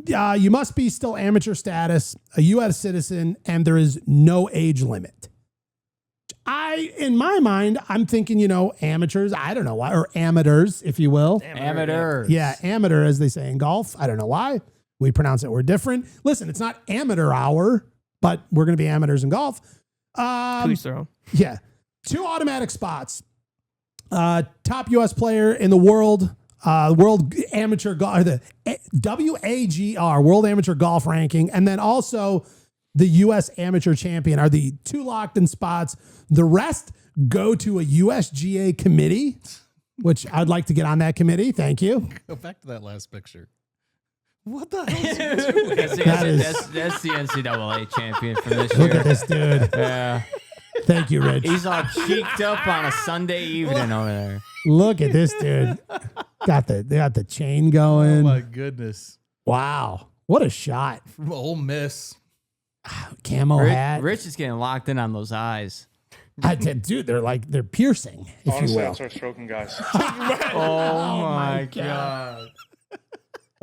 you must be still amateur status, a U.S. citizen, and there is no age limit. In my mind, I'm thinking, amateurs. I don't know why, or amateurs, if you will. Amateurs. Yeah, amateur, as they say in golf. I don't know why. We pronounce it. We're different. Listen, it's not amateur hour, but we're going to be amateurs in golf. Please throw. Yeah. 2 automatic spots. Top U.S. player in the world amateur golf, the WAGR, World Amateur Golf Ranking, and then also the U.S. Amateur Champion are the 2 locked-in spots. The rest go to a USGA committee, which I'd like to get on that committee. Thank you. Go back to that last picture. What the hell is That's the NCAA champion from this Look year. at this dude. Yeah. Thank you, Rich. He's all cheeked up on a Sunday evening over there. Look at this dude. They got the chain Oh going. my goodness. Wow. What a shot. From Ole Miss. Camo hat. Rich is getting locked in on those eyes. Dude, they're piercing, if Honestly, you will. I'll start stroking guys. Oh my God.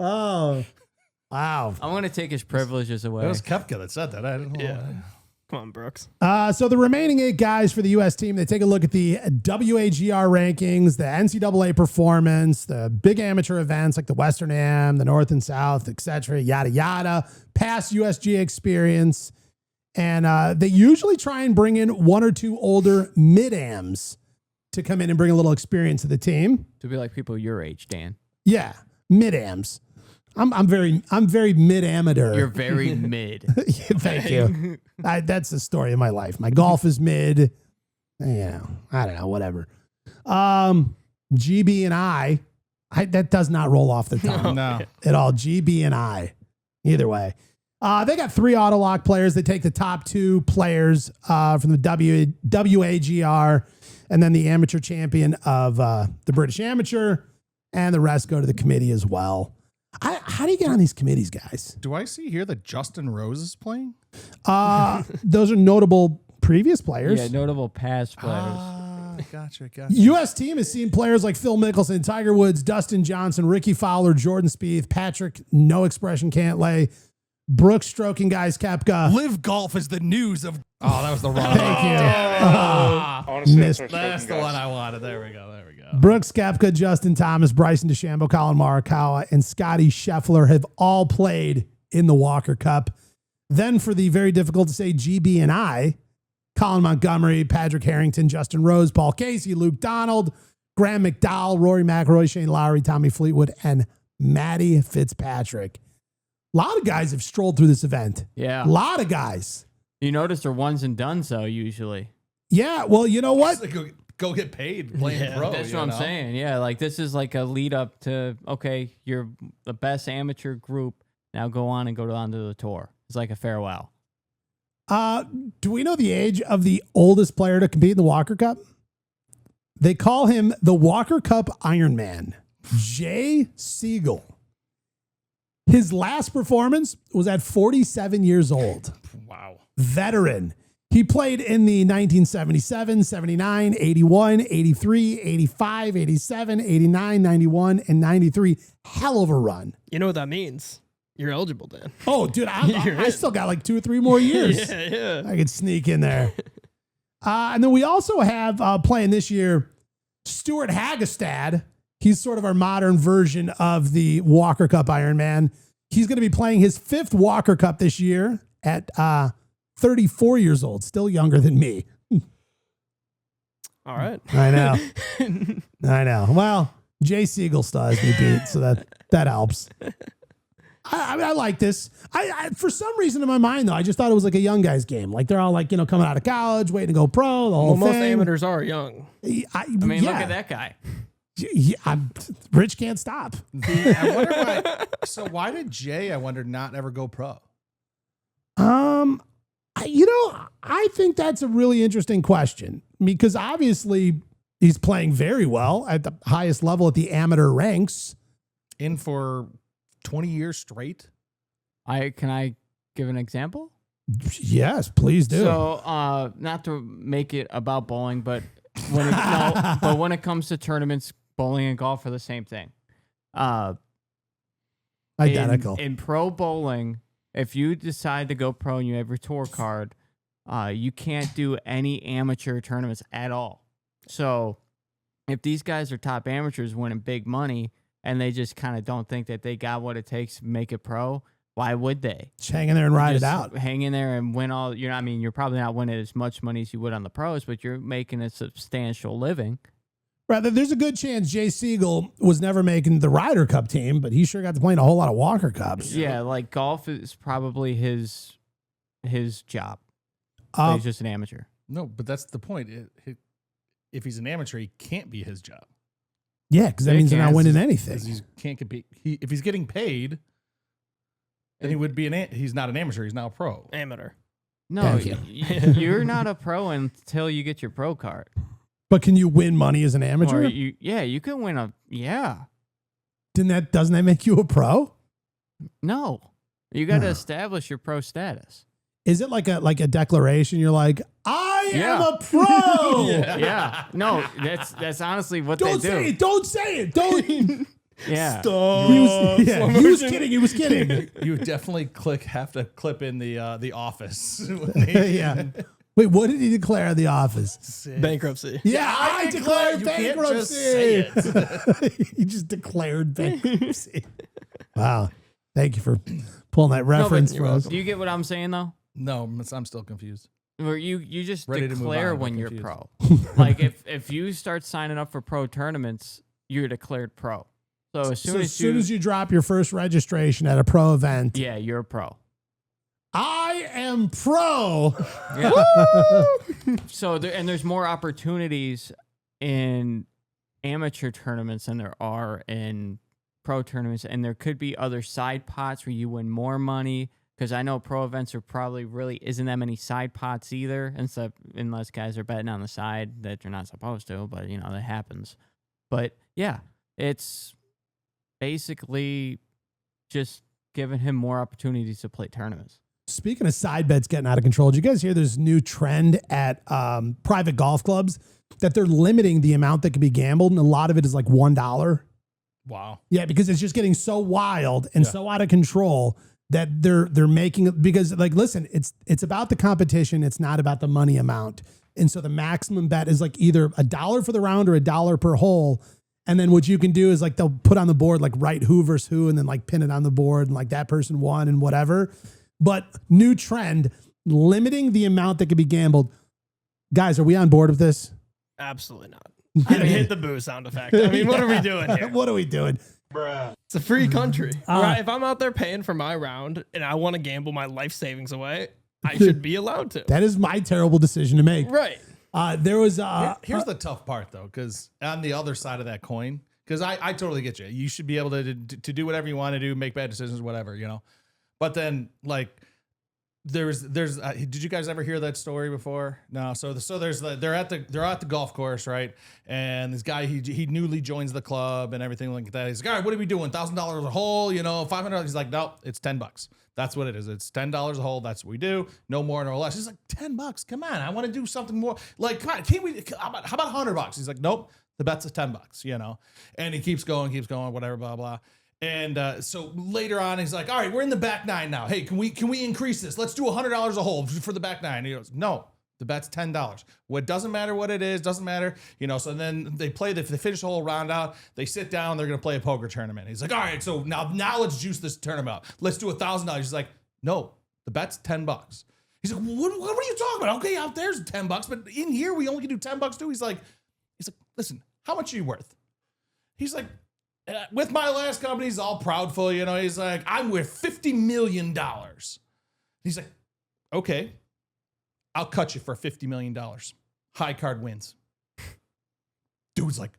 Oh, wow. I'm going to take his privileges away. It was Koepka that said that. I didn't know. Yeah. Come on, Brooks. So the remaining 8 guys for the U.S. team, they take a look at the WAGR rankings, the NCAA performance, the big amateur events like the Western Am, the North and South, etc., yada, yada, past USGA experience. And they usually try and bring in 1 or 2 older mid-ams to come in and bring a little experience to the team. To be like people your age, Dan. Yeah, mid-ams. I'm very mid-amateur. You're very mid. Thank you. That's the story of my life. My golf is mid. I don't know, whatever. GB and I that does not roll off the tongue No. at all. GB and I. Either way. They got 3 auto lock players. They take the top 2 players from the WAGR and then the amateur champion of the British Amateur, and the rest go to the committee as well. How do you get on these committees, guys? Do I see here that Justin Rose is playing? Those are notable previous players. Yeah, notable past players. Gotcha. U.S. team has seen players like Phil Mickelson, Tiger Woods, Dustin Johnson, Ricky Fowler, Jordan Spieth, Patrick, no expression, Cantlay, Brooks stroking guys, Koepka. Live Golf is the news of. Oh, that was the wrong. Thank you. Honestly, Missed. That's the one I wanted. There we go. Brooks, Koepka, Justin Thomas, Bryson DeChambeau, Collin Morikawa, and Scotty Scheffler have all played in the Walker Cup. Then for the very difficult to say GB and I, Colin Montgomery, Patrick Harrington, Justin Rose, Paul Casey, Luke Donald, Graham McDowell, Rory McIlroy, Shane Lowry, Tommy Fleetwood, and Matty Fitzpatrick. A lot of guys have strolled through this event. Yeah. A lot of guys. You notice they're ones and dones, though, usually. Yeah, well, you know what? Go get paid playing pro. That's what I'm saying. Yeah, like this is like a lead up to, okay, you're the best amateur group. Now go on and go on to the tour. It's like a farewell. Do we know the age of the oldest player to compete in the Walker Cup? They call him the Walker Cup Ironman, Jay Sigel. His last performance was at 47 years old. Wow. Veteran. He played in the 1977, 79, 81, 83, 85, 87, 89, 91, and 93. Hell of a run. You know what that means? You're eligible, Dan. Oh, dude, I still got like 2 or 3 more years. Yeah. I could sneak in there. And then we also have playing this year, Stuart Hagestad. He's sort of our modern version of the Walker Cup Ironman. He's going to be playing his 5th Walker Cup this year at 34 years old, still younger than me. All right. I know. I know. Well, Jay Sigel still has me beat, so that helps. I like this. I for some reason in my mind though, I just thought it was like a young guy's game. Like they're all like, coming out of college, waiting to go pro. The whole Most thing. amateurs are young. I mean, look at that guy. Rich can't stop. I wonder why. So why did Jay? I wonder not ever go pro. I think that's a really interesting question because obviously he's playing very well at the highest level at the amateur ranks. In for 20 years straight. Can I give an example? Yes, please do. So, not to make it about bowling, but when it comes to tournaments, bowling and golf are the same thing. Identical. In pro bowling, if you decide to go pro and you have your tour card, you can't do any amateur tournaments at all. So if these guys are top amateurs winning big money and they just kind of don't think that they got what it takes to make it pro, why would they? Just hang in there and ride it out. Hang in there and win all. You're probably not winning as much money as you would on the pros, but you're making a substantial living. Rather, there's a good chance Jay Sigel was never making the Ryder Cup team, but he sure got to play in a whole lot of Walker Cups. Yeah, like golf is probably his job. So he's just an amateur. No, but that's the point. If he's an amateur, he can't be his job. Yeah, because that means they're not winning anything. He can't compete. If he's getting paid, then he would be he's not an amateur. He's now a pro. Amateur. No, you're not a pro until you get your pro card. But can you win money as an amateur? You can win Doesn't that make you a pro? No, you got to establish your pro status. Is it like a declaration? You're like, I am a pro. Yeah. No, that's honestly what they do. Don't say it. Don't. Yeah. Stop. He was kidding. He was kidding. You would definitely have to clip in the office. Yeah. Wait, what did he declare in the office? Bankruptcy. Yeah, I declared bankruptcy. Can't just say it. He just declared bankruptcy. Wow. Thank you for pulling that reference for us. Do you get what I'm saying though? No, I'm still confused. Where you just Ready to move declare on, when I'm you're confused. pro. Like if you start signing up for pro tournaments, you're declared pro. So as soon as you drop your first registration at a pro event, yeah, you're a pro. I am pro. Yeah. So there's more opportunities in amateur tournaments than there are in pro tournaments, and there could be other side pots where you win more money. because I know pro events are probably really isn't that many side pots either, unless guys are betting on the side that you're not supposed to, but that happens. But yeah, it's basically just giving him more opportunities to play tournaments. Speaking of side bets getting out of control, did you guys hear there's a new trend at private golf clubs that they're limiting the amount that can be gambled, and a lot of it is like $1. Wow. Yeah, because it's just getting so wild and so out of control that they're making, because like, listen, it's about the competition. It's not about the money amount. And so the maximum bet is like either $1 for the round or $1 per hole. And then what you can do is like, they'll put on the board, like write who versus who, and then like pin it on the board and like that person won and whatever. But new trend, limiting the amount that can be gambled. Guys, are we on board with this? Absolutely not. I mean, hit the boo sound effect. I mean, what are we doing here? What are we doing? It's a free country. Right? If I'm out there paying for my round and I want to gamble my life savings away, I should be allowed to. That is my terrible decision to make. Right. There was here's the tough part though, because on the other side of that coin, because I totally get you. You should be able to do whatever you want to do, make bad decisions, whatever, But then like there's did you guys ever hear that story before? No. So they're at the golf course, right? And this guy he newly joins the club and everything like that. He's like, all right, what are we doing? $1,000 a hole, $500. He's like, no, it's $10. That's what it is. It's $10 a hole. That's what we do. No more, no less. He's like, $10. Come on, I want to do something more. Like, come on, how about $100? He's like, nope, the bet's at $10. And he keeps going, whatever, blah blah. And so later on, he's like, all right, we're in the back nine now. Hey, can we increase this? Let's do $100 a hole for the back nine. And he goes, no, the bet's $10. What doesn't matter what it is, doesn't matter. So then they play, they finish the whole round out. They sit down, they're going to play a poker tournament. He's like, all right, so now let's juice this tournament up. Let's do $1,000. He's like, no, the bet's $10. He's like, what are you talking about? Okay, out there's $10, but in here we only can do $10 too. He's like, listen, how much are you worth? He's like, with my last company, he's all proudful, he's like, I'm worth $50 million. He's like, okay, I'll cut you for $50 million. High card wins. Dude's like,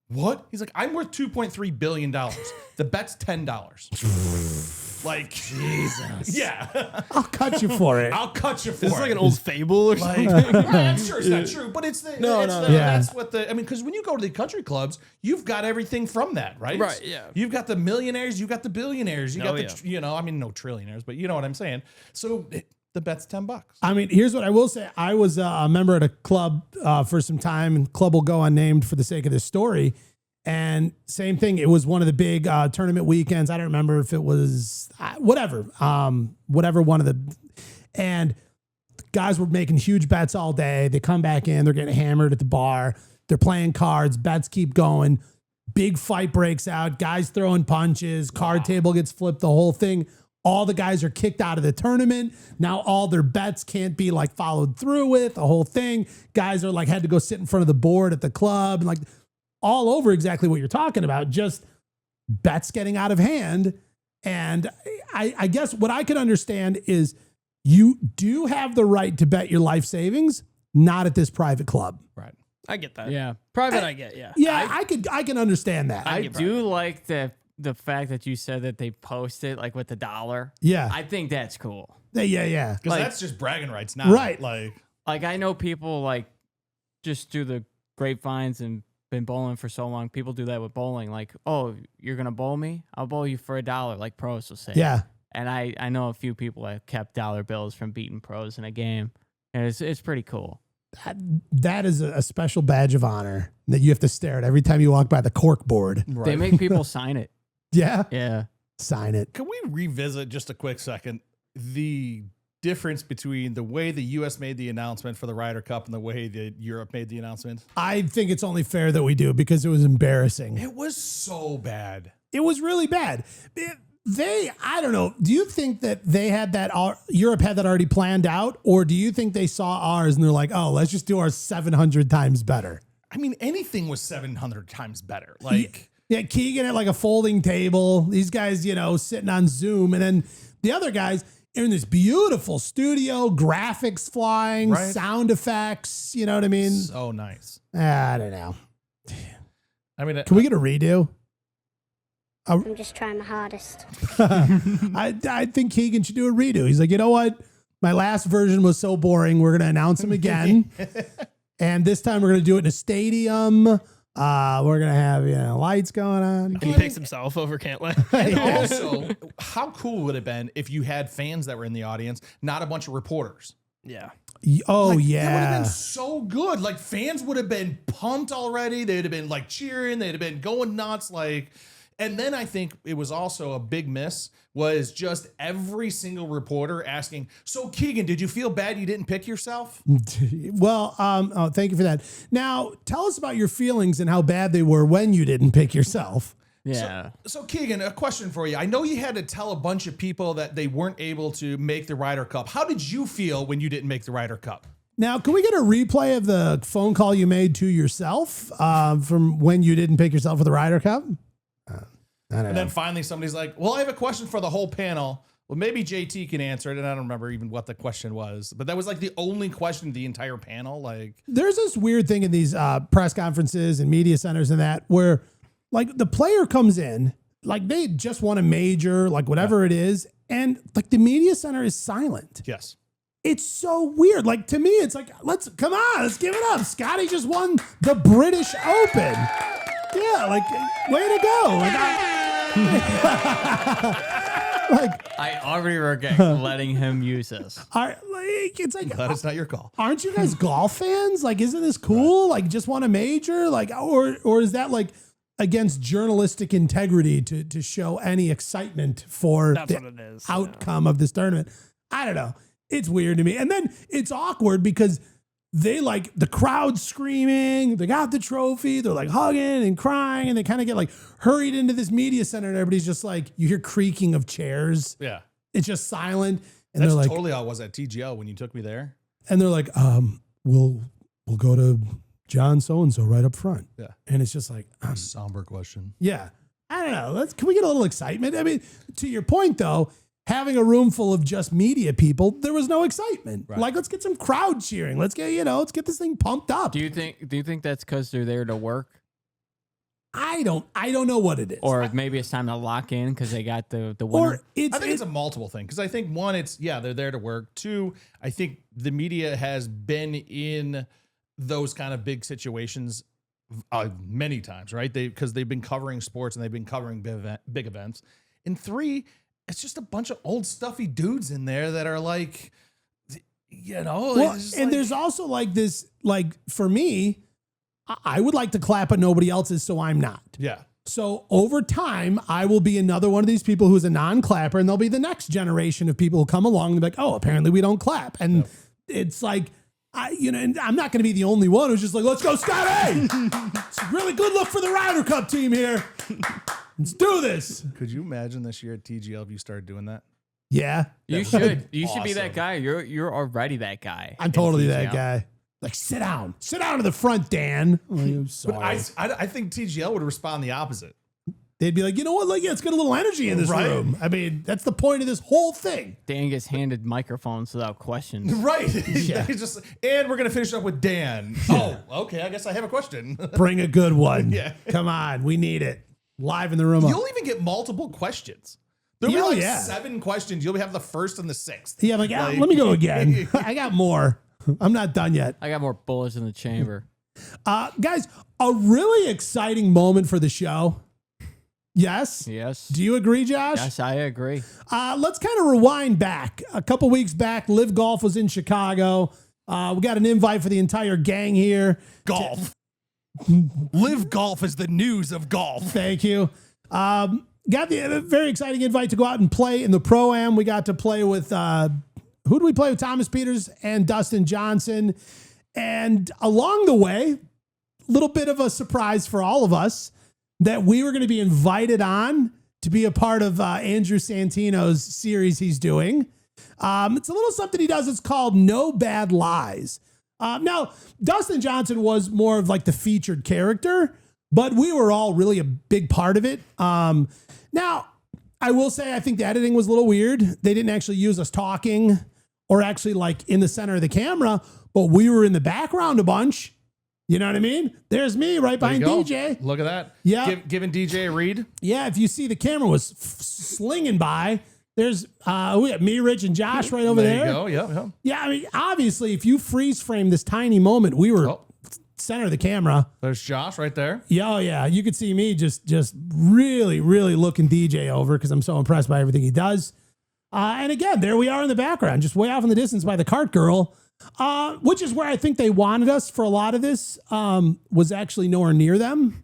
what? He's like, I'm worth $2.3 billion. The bet's $10. Like, Jesus. Yeah. I'll cut you for it. This is like an old fable or something. I'm sure it's not true, but it's that's what because when you go to the country clubs, you've got everything from that, right? Right, yeah. You've got the millionaires, you've got the billionaires, you got no trillionaires, but you know what I'm saying. So the bet's $10. I mean, here's what I will say. I was a member at a club for some time, and club will go unnamed for the sake of this story. And same thing. It was one of the big tournament weekends. I don't remember if it was whatever one of the, and guys were making huge bets all day. They come back in, they're getting hammered at the bar. They're playing cards. Bets keep going. Big fight breaks out. Guys throwing punches. Card table gets flipped. The whole thing. All the guys are kicked out of the tournament. Now all their bets can't be like followed through with. The whole thing. Guys are like had to go sit in front of the board at the club and like. All over exactly what you're talking about, just bets getting out of hand. And I guess what I could understand is you do have the right to bet your life savings, not at this private club. Right. I get that. Yeah. Private, I get, yeah. Yeah, I can understand that. I do like the fact that you said that they post it like with the dollar. Yeah. I think that's cool. Yeah. Because that's just bragging rights now. Right. Like I know people like just do the grapevines and been bowling for so long. People do that with bowling. Like, oh, you're going to bowl me? I'll bowl you for $1, like pros will say. Yeah. And I know a few people that have kept dollar bills from beating pros in a game. And it's pretty cool. That is a special badge of honor that you have to stare at every time you walk by the cork board. Right. They make people sign it. Yeah? Yeah. Sign it. Can we revisit just a quick second the difference between the way the U.S. made the announcement for the Ryder Cup and the way that Europe made the announcement? I think it's only fair that we do because it was embarrassing. It was so bad. It was really bad. I don't know. Do you think that they had that, Europe had that already planned out? Or do you think they saw ours and they're like, oh, let's just do ours 700 times better? I mean, anything was 700 times better. Like, yeah, Keegan at like a folding table. These guys, sitting on Zoom. And then the other guys, in this beautiful studio, graphics flying, sound effects, you know what I mean? So nice. I don't know. I mean, can we get a redo? I'm just trying my hardest. I think Keegan should do a redo. He's like, you know what? My last version was so boring. We're going to announce him again. And this time we're going to do it in a stadium. We're going to have, lights going on. He picks himself over Cantlay. And also, how cool would it have been if you had fans that were in the audience, not a bunch of reporters? Yeah. Oh, That would yeah. have been so good. Like, fans would have been pumped already. They'd have been like cheering. They'd have been going nuts. And then I think it was also a big miss was just every single reporter asking, so Keegan, did you feel bad you didn't pick yourself? Well, thank you for that. Now, tell us about your feelings and how bad they were when you didn't pick yourself. Yeah. So Keegan, a question for you. I know you had to tell a bunch of people that they weren't able to make the Ryder Cup. How did you feel when you didn't make the Ryder Cup? Now, can we get a replay of the phone call you made to yourself from when you didn't pick yourself for the Ryder Cup? And then finally somebody's like, well, I have a question for the whole panel. Well, maybe JT can answer it. And I don't remember even what the question was, but that was like the only question of the entire panel. Like, there's this weird thing in these press conferences and media centers and that where like the player comes in, like they just won a major, like whatever it is. And like the media center is silent. yes. It's so weird. Like to me, it's like, let's give it up. Scotty just won the British Open. Yeah. Like way to go. Like, I already regret letting him use this. it's like, Glad it's not your call. aren't you guys golf fans? Like, isn't this cool? Like, just won a major? Like, or is that like against journalistic integrity to show any excitement for That's the what it is. outcome of this tournament? I don't know. It's weird to me. And then it's awkward because they like the crowd screaming, they got the trophy, they're like hugging and crying, and they kind of get like hurried into this media center, and everybody's just like, you hear creaking of chairs. Yeah. It's just silent. And That's they're like, totally how it was at TGL when you took me there. and they're like, we'll go to John so-and-so right up front. Yeah. And it's just like, Somber question. yeah, I don't know. Can we get a little excitement? I mean, to your point though, having a room full of just media people, there was no excitement. Right. Like, let's get some crowd cheering. Let's get this thing pumped up. Do you think that's because they're there to work? I don't know what it is. Or maybe it's time to lock in because they got the winner? Or it's, I think it's a multiple thing because I think one, they're there to work. Two, I think the media has been in those kind of big situations many times, right? Because they've been covering sports and they've been covering big events. And three, it's just a bunch of old stuffy dudes in there that are like, well, and there's also like this, like for me, I would like to clap at nobody else's, so I'm not. yeah. So over time, I will be another one of these people who's a non-clapper, and there'll be the next generation of people who come along and be like, oh, apparently we don't clap. And it's like, and I'm not going to be the only one who's just like, let's go, Scotty. It's a really good look for the Ryder Cup team here. Let's do this. Could you imagine this year at TGL if you started doing that? Yeah. You should be awesome. that guy. You're already that guy. I'm totally that guy. Like, sit down to the front, Dan. I'm sorry. But I think TGL would respond the opposite. They'd be like, you know what? Like, yeah, let's get a little energy in this room. I mean, that's the point of this whole thing. Dan gets handed microphones without questions. Right. Yeah. And we're going to finish up with Dan. Oh, okay. I guess I have a question. Bring a good one. Yeah. Come on. We need it. Live in the room. You'll even get multiple questions. There'll be 7 questions. You'll have the first and the 6th. Yeah, I'm like, let me go again. I got more. I'm not done yet. I got more bullets in the chamber. Guys, a really exciting moment for the show. Yes? Yes. Do you agree, Josh? Yes, I agree. Let's kind of rewind back. A couple weeks back, Live Golf was in Chicago. We got an invite for the entire gang here. Golf. Live Golf is the news of golf. Thank you. Got the very exciting invite to go out and play in the Pro-Am. We got to play with, who did we play with? Thomas Peters and Dustin Johnson. And along the way, a little bit of a surprise for all of us that we were going to be invited on to be a part of Andrew Santino's series he's doing. It's a little something he does. It's called No Bad Lies. Now, Dustin Johnson was more of like the featured character, but we were all really a big part of it. Now, I will say I think the editing was a little weird. They didn't actually use us talking or actually like in the center of the camera, but we were in the background a bunch. You know what I mean? There's me right behind DJ. Look at that. Yeah. Giving DJ a read. Yeah, if you see the camera was slinging by, there's we got me, Rich, and Josh right over there. There you go. Yep. Yeah, I mean, obviously, if you freeze frame this tiny moment, we were center of the camera. There's Josh right there. Yeah, yeah. You could see me just really, really looking DJ over because I'm so impressed by everything he does. And again, there we are in the background, just way off in the distance by the cart girl. Which is where I think they wanted us for a lot of this, was actually nowhere near them.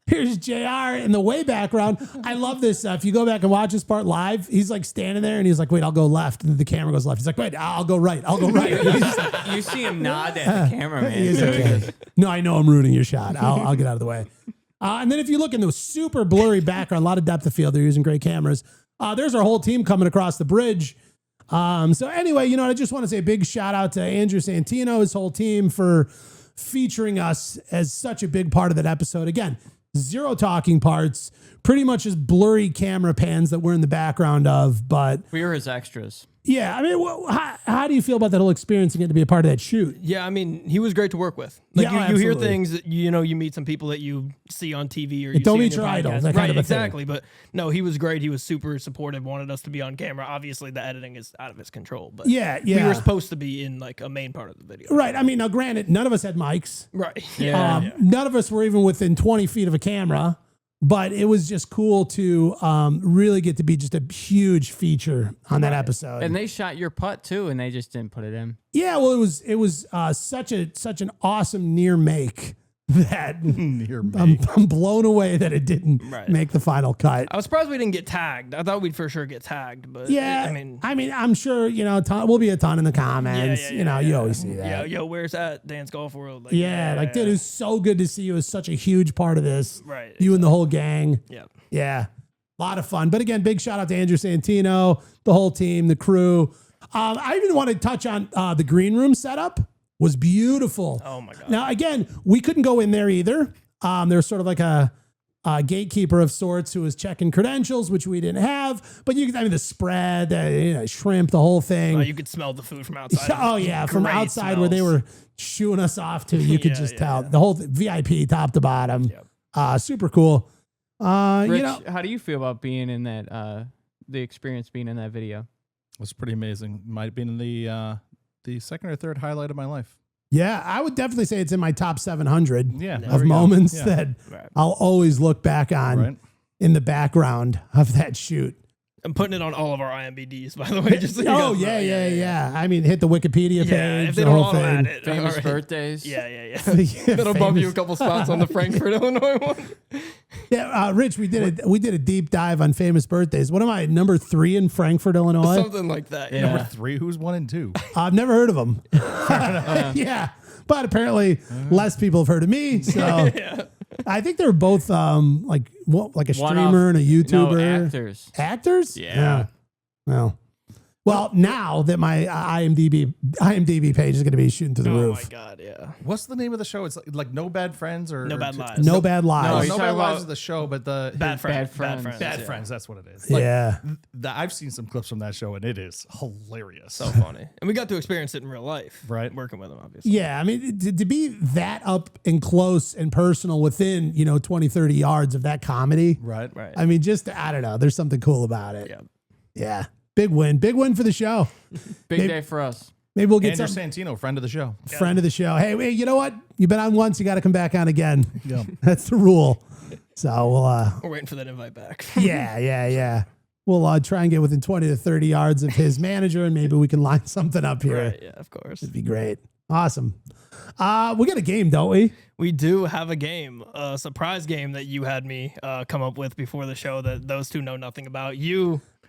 Here's JR in the way background. I love this. If you go back and watch this part live, he's like standing there and he's like, wait, I'll go left. And the camera goes left. He's like, wait, I'll go right. I'll go right. You see him nod at the camera, man. Okay. No, I know I'm ruining your shot. I'll get out of the way. And then if you look in the super blurry background, a lot of depth of field, they're using great cameras. There's our whole team coming across the bridge. So anyway, I just want to say a big shout out to Andrew Santino, his whole team for featuring us as such a big part of that episode. Again, 0 talking parts, pretty much just blurry camera pans that we're in the background of, but we were his extras. Yeah, I mean, how do you feel about that whole experience and getting to be a part of that shoot? Yeah, I mean, he was great to work with. Like you hear things that you meet some people that you see on TV or you don't see meet your idols, that kind of a exactly. thing. But no, he was great. He was super supportive. Wanted us to be on camera. Obviously, the editing is out of his control, but we were supposed to be in like a main part of the video. Right. I mean, now granted, none of us had mics. Right. Yeah. None of us were even within 20 feet of a camera. But it was just cool to really get to be just a huge feature on that episode. And they shot your putt too, and they just didn't put it in. Yeah, well, it was such an awesome near make that I'm blown away that it didn't make the final cut. I was surprised we didn't get tagged. I thought we'd for sure get tagged, but I mean, I'm sure we'll be a ton in the comments. You always see that. Yo, where's that Dance Golf World? Like, dude, it was so good to see you as such a huge part of this. Right, you and the whole gang. Yeah, a lot of fun. But again, big shout out to Andrew Santino, the whole team, the crew. I even want to touch on the green room setup. Was beautiful. Oh my God. Now, again, we couldn't go in there either. There's sort of like a gatekeeper of sorts who was checking credentials, which we didn't have. But the spread, shrimp, the whole thing. You could smell the food from outside. Oh, yeah. From outside where they were shooing us off to, you could just tell. The whole VIP top to bottom. Yep. Super cool. Rich, how do you feel about being in that, the experience being in that video? It was pretty amazing. Might have been the second or third highlight of my life. Yeah, I would definitely say it's in my top 700 of we moments go. that I'll always look back on in the background of that shoot. I'm putting it on all of our IMDb's, by the way. Just so you guys know. Yeah. I mean, hit the Wikipedia page. If they the don't whole thing. it, famous birthdays. Yeah. That'll bump you a couple spots on the Frankfurt, Illinois one. Yeah, Rich, we did a deep dive on famous birthdays. What am I, number 3 in Frankfurt, Illinois? Something like that. Yeah. Number 3, who's 1 and 2? I've never heard of them. Yeah, but apparently less people have heard of me. So I think they're both like a streamer and a YouTuber. No, actors. Actors? Yeah. Well, now that my IMDb page is going to be shooting through the roof. Oh my God, yeah. What's the name of the show? It's like No Bad Friends or No Bad Lives. No Bad Lives. No Bad Lives is the show, but the Bad Friends. Bad Friends. That's what it is. I've seen some clips from that show, and it is hilarious. So funny, and we got to experience it in real life, right? Working with them, obviously. Yeah, I mean, to be that up and close and personal within 20, 30 yards of that comedy, right. I mean, I don't know. There's something cool about it. Yeah. Big win for the show. Big day for us. Maybe we'll get Andrew Santino, friend of the show. Friend of the show. Hey, you know what? You've been on once, you got to come back on again. Yeah. That's the rule. So we're waiting for that invite back. Yeah. We'll try and get within 20 to 30 yards of his manager, and maybe we can line something up here. Right, yeah, of course. It'd be great. Awesome. We got a game, don't we? We do have a game, a surprise game that you had me come up with before the show that those two know nothing about.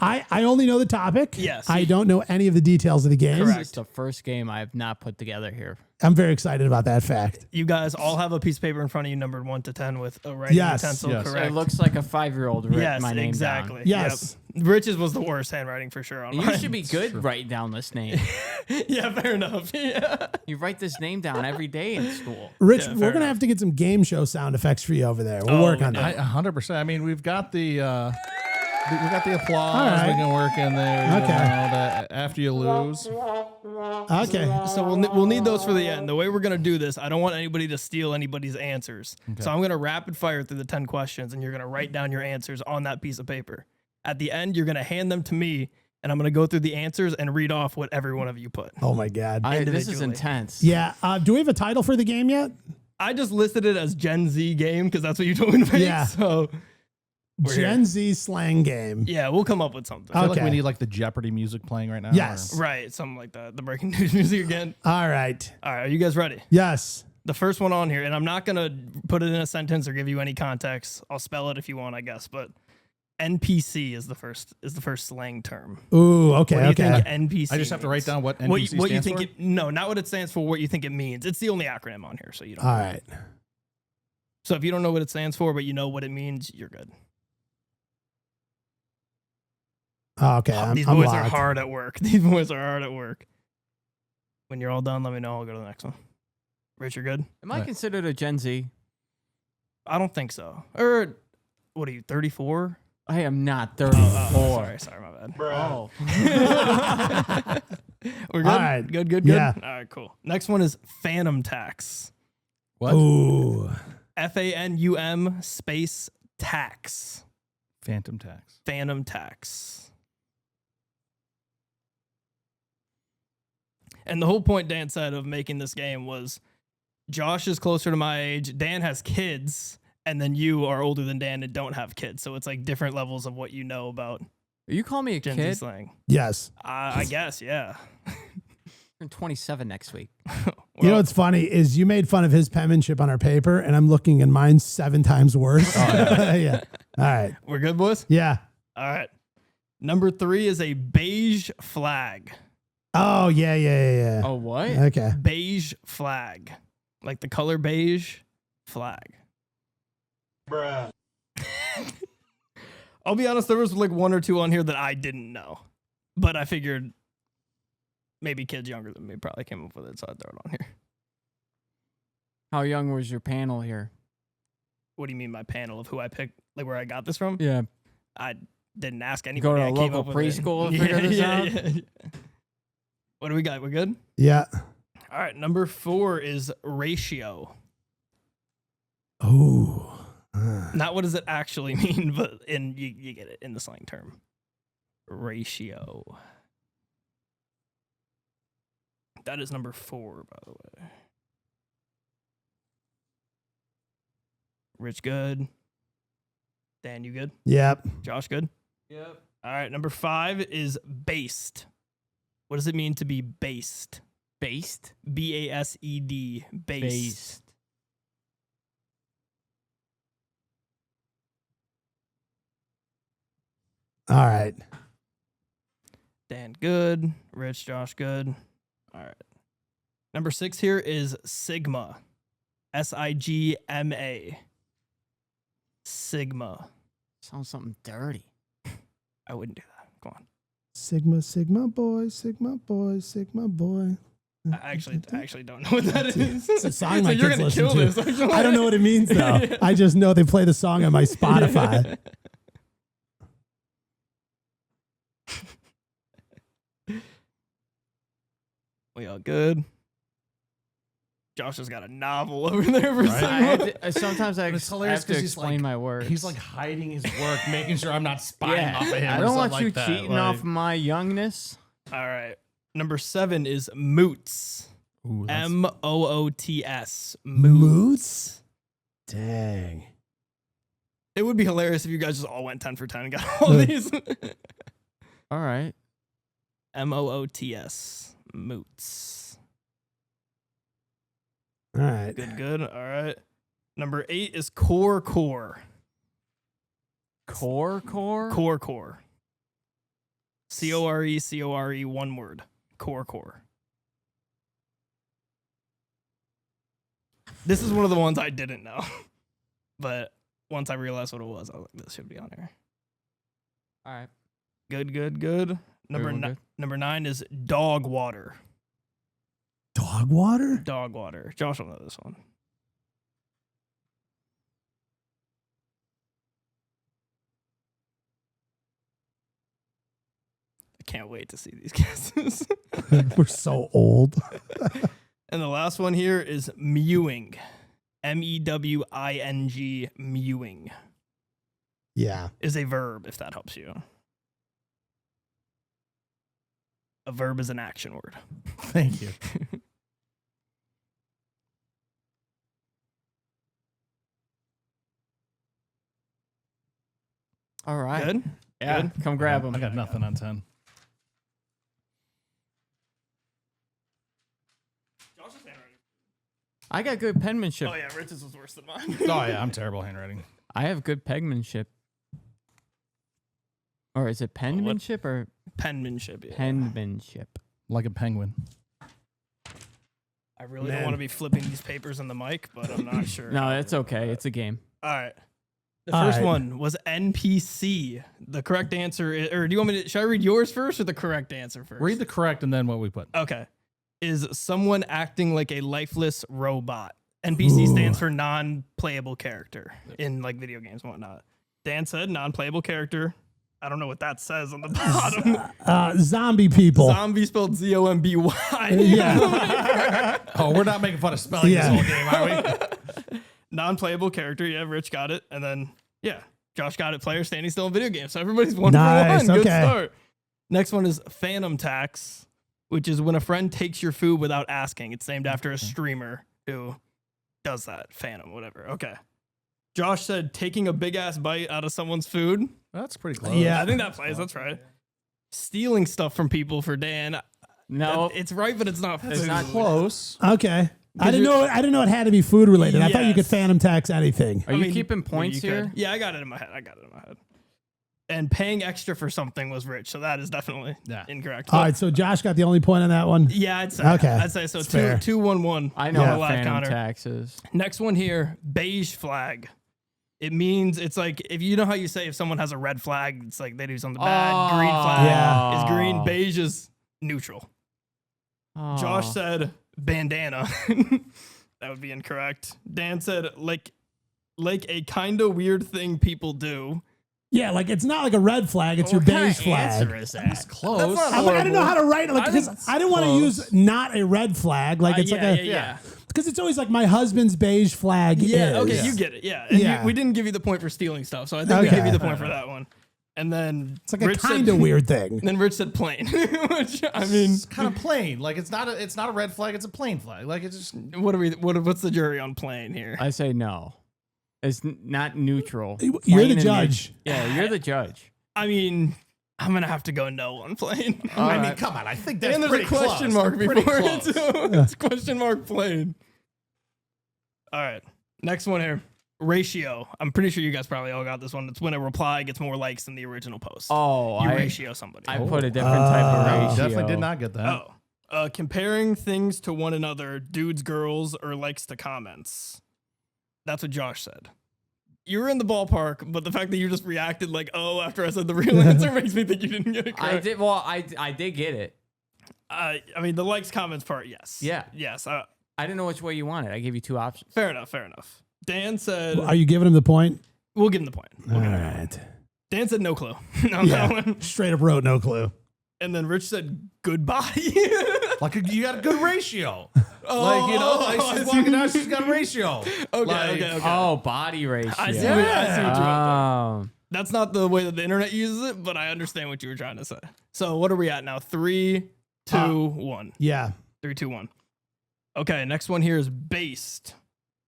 I only know the topic. Yes. I don't know any of the details of the game. This is the first game I have not put together here. I'm very excited about that fact. You guys all have a piece of paper in front of you numbered 1 to 10 with a writing utensil, correct? It looks like a 5-year-old wrote my name exactly. down. Yes. Yep. Rich's was the worst handwriting for sure. You should be good writing down this name. Yeah, fair enough. Yeah. You write this name down every day in school. Rich, we're going to have to get some game show sound effects for you over there. We'll work on that. 100%. I mean, we've got the We got the applause. All right. We can work in there. Okay. That after you lose. Okay. So we'll need those for the end. The way we're gonna do this, I don't want anybody to steal anybody's answers. Okay. So I'm gonna rapid fire through the 10 questions, and you're gonna write down your answers on that piece of paper. At the end, you're gonna hand them to me, and I'm gonna go through the answers and read off what every one of you put. Oh my God. This is intense. Yeah. Do we have a title for the game yet? I just listed it as Gen Z game because that's what you told me to make. Yeah. So Gen Z slang game. yeah, we'll come up with something. I feel like Okay. we need like the Jeopardy music playing right now. Yes. Right, something like that. The breaking news music again. All right. All right, are you guys ready? Yes. The first one on here, and I'm not gonna put it in a sentence or give you any context. I'll spell it if you want, I guess. But NPC is the first slang term. Ooh. Okay. What do you Okay. think NPC? I just have to write means? down what NPC what you stands think for? it? No, not what it stands for. What you think it means? It's the only acronym on here, so you don't. All right. So if you don't know what it stands for, but you know what it means, you're good. Okay. These I'm boys are locked. hard at work. These boys are hard at work. When you're all done, let me know. I'll go to the next one. Rich, you're good? Am I considered a Gen Z? I don't think so. Or what are you, 34? I am not 34. Sorry, my bad. Oh. We're good? All right. Good. Yeah. All right, cool. Next one is phantom tax. What? Ooh. FANUM space tax. Phantom tax. Phantom tax. And the whole point Dan said of making this game was Josh is closer to my age. Dan has kids, and then you are older than Dan and don't have kids. So it's like different levels of what you know about You call me a Gen Z kid? slang. Yes. I guess, yeah. I'm 27 next week. You know what's funny is you made fun of his penmanship on our paper, and I'm looking and mine's 7 times worse. Yeah. All right. We're good, boys? Yeah. All right. Number 3 is a beige flag. Oh, yeah. Oh, what? Okay. Beige flag. Like the color beige flag. Bruh. I'll be honest, there was like 1 or 2 on here that I didn't know. But I figured maybe kids younger than me probably came up with it, so I throw it on here. How young was your panel here? What do you mean by panel of who I picked? Like where I got this from? Yeah. I didn't ask Go anybody. to a I came local up with it. preschool to figure this out? Yeah. What do we got? We're good? Yeah. All right. Number 4 is ratio. Oh. Not what does it actually mean, but you get it in the slang term. Ratio. That is number 4, by the way. Rich, good. Dan, you good? Yep. Josh, good? Yep. All right, number 5 is based. What does it mean to be based? Based? B-A-S-E-D. Based. All right. Dan, good. Rich, Josh, good. All right. Number 6 here is Sigma. S-I-G-M-A. Sigma. Sounds something dirty. I wouldn't do that. Come on. Sigma boy, Sigma boy, Sigma boy. I actually don't know what that is. It's a song So my you're kids gonna listen kill to. this. I don't know what it means though. Yeah. I just know they play the song on my Spotify. We all good? Josh has got a novel over there for Right. Sigma. Sometimes I But it's have hilarious to 'cause he's explain like- my words. He's like hiding his work, making sure I'm not spying off of him. I or don't want something you E like that. cheating Like- off my youngness. All right. Number 7 is moots. Ooh, that's- M-O-O-T-S. Moots? Dang. It would be hilarious if you guys just all went 10 for 10 and got all these. All right. M-O-O-T-S. Moots. All right. Good. All right. Number 8 is core. Core? Core. C-O-R-E, one word. Core. This is one of the ones I didn't know. But once I realized what it was, I was like, this should be on here. All right. Good. Everyone good? Number 9 is dog water. Dog water? Dog water. Josh will know this one. can't wait to see these guesses. We're so old. And the last one here is mewing. MEWING, mewing. Yeah. Is a verb, if that helps you. A verb is an action word. Thank you. All right. Good? Yeah. Good. Come grab them. I got nothing on 10. I got good penmanship. Oh, yeah, Rich's was worse than mine. Oh, yeah, I'm terrible handwriting. I have good penmanship. Or is it penmanship or Penmanship, yeah. penmanship? Like a penguin. I really don't want to be flipping these papers in the mic, but I'm not sure. No, it's okay. It's a game. All right. The All first right. one was NPC. The correct answer is, or do you want me to, should I read yours first or the correct answer first? Read the correct and then what we put. Okay. Is someone acting like a lifeless robot. NPC stands for non-playable character in like video games and whatnot. Dan said non-playable character. I don't know what that says on the bottom. Zombie people. Zombie spelled ZOMBY. Yeah. Oh, we're not making fun of spelling Yeah. this whole game, are we? Non-playable character. Yeah, Rich got it. And then, yeah, Josh got it. Player standing still in video games. So everybody's 1 Nice, for 1. Good okay. start. Next one is phantom tax, which is when a friend takes your food without asking. It's named after a streamer who does that. Phantom, whatever. Okay. Josh said taking a big ass bite out of someone's food. That's pretty close. Yeah. I think that plays. That's right. Stealing stuff from people for Dan. No. It's right, but it's not. It's food. not Close. Okay. I didn't know it had to be food related. I thought you could Yes. phantom tax anything. Are you keeping points you could. here? Yeah, I got it in my head. And paying extra for something was rich, so that is definitely incorrect. All right, so Josh got the only point on that one. Yeah, I'd say. Okay. I'd say so. That's fair. 2-1-1. I know Yeah. what phantom Connor. tax is. Next one here, beige flag. It means it's like if you know how you say if someone has a red flag, it's like they do something bad. Green flag Yeah. is green. Beige is neutral. Josh Oh. said bandana. That would be incorrect. Dan said like a kind of weird thing people do. Yeah, like it's not like a red flag, it's your beige flag. Is that? Close. I'm like, I didn't know how to write it. Like, because I didn't want to use not a red flag. Like it's yeah. because it's always like my husband's beige flag. Yeah, is. okay, you get it. Yeah. And Yeah. we didn't give you the point for stealing stuff, so I think we Okay. give you the point for that one. And then It's like a Rich kind said- of weird thing. Then Rich said plain, which I mean, It's kind of plain. Like it's not a red flag. It's a plain flag. Like it's just. what's the jury on plain here? I say no. It's not neutral. You're Plain the and judge. Yeah, you're the judge. I mean, I'm gonna have to go no on plain. I mean, come on. I think that's And there's pretty a question close. mark Pretty before it close. too. It's question mark plain. All right, next one here. Ratio. I'm pretty sure you guys probably all got this one. It's when a reply gets more likes than the original post. Oh, you I ratio somebody. I put a different type of ratio. Definitely did not get that. Comparing things to one another, dudes, girls, or likes to comments. That's what Josh said. You were in the ballpark, but the fact that you just reacted like, oh, after I said the real answer makes me think you didn't get it correct. I did. Well, I did get it. I mean, the likes, comments part, yes. Yeah. Yes. I didn't know which way you wanted. I gave you two options. Fair enough. Dan said, Are you giving him the point? we'll give him the point. All right. Dan said no clue on that one. Straight up wrote no clue. And then Rich said good body. Like you got a good ratio. Like she's walking out, she's got a ratio. Okay. Oh, body ratio. I see what you meant there. Oh. That's not the way that the internet uses it, but I understand what you were trying to say. So what are we at now? 3, 2, 1. Yeah. 3, 2, 1. Okay, next one here is based.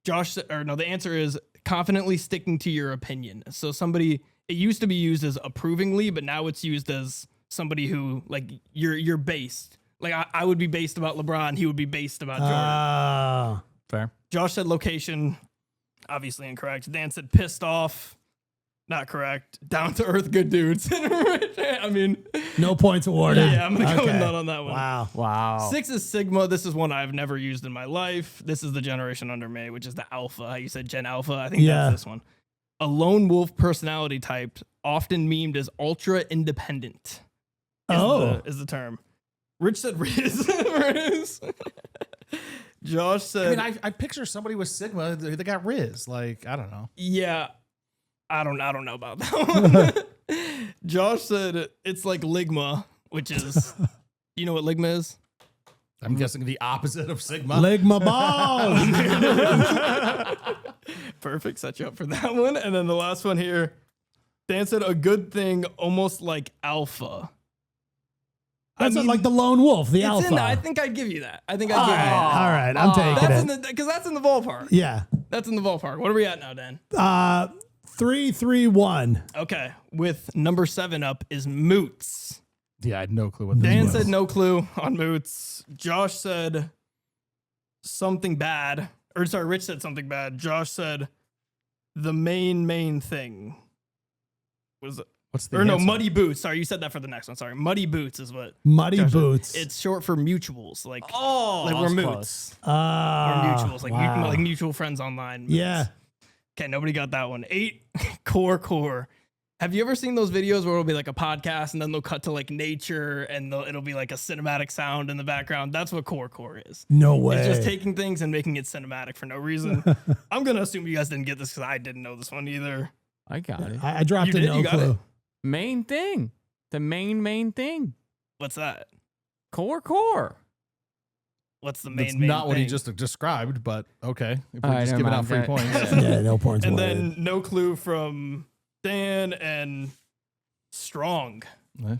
The answer is confidently sticking to your opinion. So it used to be used as approvingly, but now it's used as somebody who, like, you're based. Like, I would be based about LeBron, he would be based about Jordan. Fair. Josh said location, obviously incorrect. Dan said pissed off, not correct. Down to earth, good dudes. I mean, No points awarded. yeah, I'm going to go with Okay. none on that one. Wow. 6 is Sigma. This is one I've never used in my life. This is the generation under me, which is the Alpha. How you said Gen Alpha? I think Yeah. that's this one. A lone wolf personality type, often memed as ultra independent. Is the term. Rich said Riz. Riz. Josh said, I mean, I picture somebody with Sigma. They got Riz. Like I don't know. yeah, I don't know about that one. Josh said it's like Ligma, which is, you know what ligma is? I'm guessing the opposite of sigma. Ligma balls. Perfect. Set you up for that one. And then the last one here, Dan said a good thing, almost like alpha. That's like the lone wolf, the alpha. I think I'd give you that. All right, I'm taking it. Because that's in the ballpark. Yeah. That's in the ballpark. What are we at now, Dan? 3-3-1. Okay. With number 7 up is Moots. Yeah, I had no clue what this Dan was. said no clue on Moots. Josh said something bad. Or sorry, Rich said something bad. Josh said the main thing. What is it? What's the Or no, answer? Muddy Boots. Sorry, you said that for the next one. Sorry. Muddy Boots is what. Muddy Josh said. boots. It's short for mutuals. Like, Oh, like that we're was moots. close. We're mutuals. Like, wow. like mutual friends online. Moots. Yeah. Okay, nobody got that one. 8, core. Have you ever seen those videos where it'll be like a podcast and then they'll cut to like nature and it'll be like a cinematic sound in the background? That's what core is. No way. It's just taking things and making it cinematic for no reason. I'm going to assume you guys didn't get this because I didn't know this one either. I got it. I dropped You a did? no You got clue. it? Main thing. The main thing. What's that? Core. What's the That's main not what he thing? just described, but okay. If All we're right, just never giving out mind. free That- points. Yeah, no points. And awarded. then no clue from Dan and Strong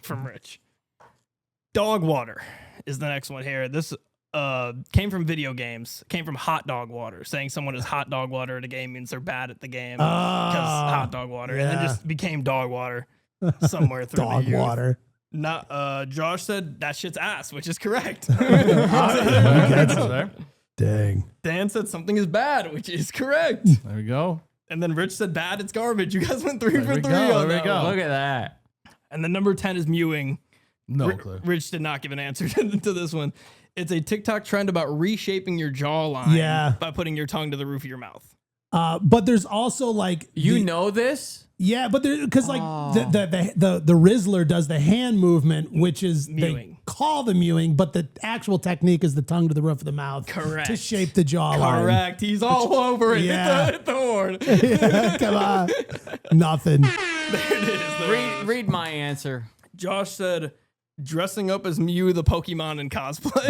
from Rich. Dog water is the next one here. This came from video games, came from hot dog water. Saying someone is hot dog water at a game means they're bad at the game because hot dog water. And then yeah. just became dog water somewhere through dog the youth. water. Not, Josh said that shit's ass, which is correct. There Dang. Dan said something is bad, which is correct. we go. And then Rich said bad, it's garbage. You guys went 3 There for we 3 go, on there we that go. one. Look at that. And then number 10 is mewing. No clue. Rich did not give an answer to this one. It's a TikTok trend about reshaping your jawline Yeah. by putting your tongue to the roof of your mouth. But there's also like You know this? yeah, but because like the Rizzler does the hand movement, which is they Mewing. call the mewing, but the actual technique is the tongue to the roof of the mouth, Correct. to shape the jawline. Correct. He's all over it. Yeah. Hit the horn. Come on, nothing. There it is. Read my answer. Josh said, dressing up as Mew the Pokemon in cosplay.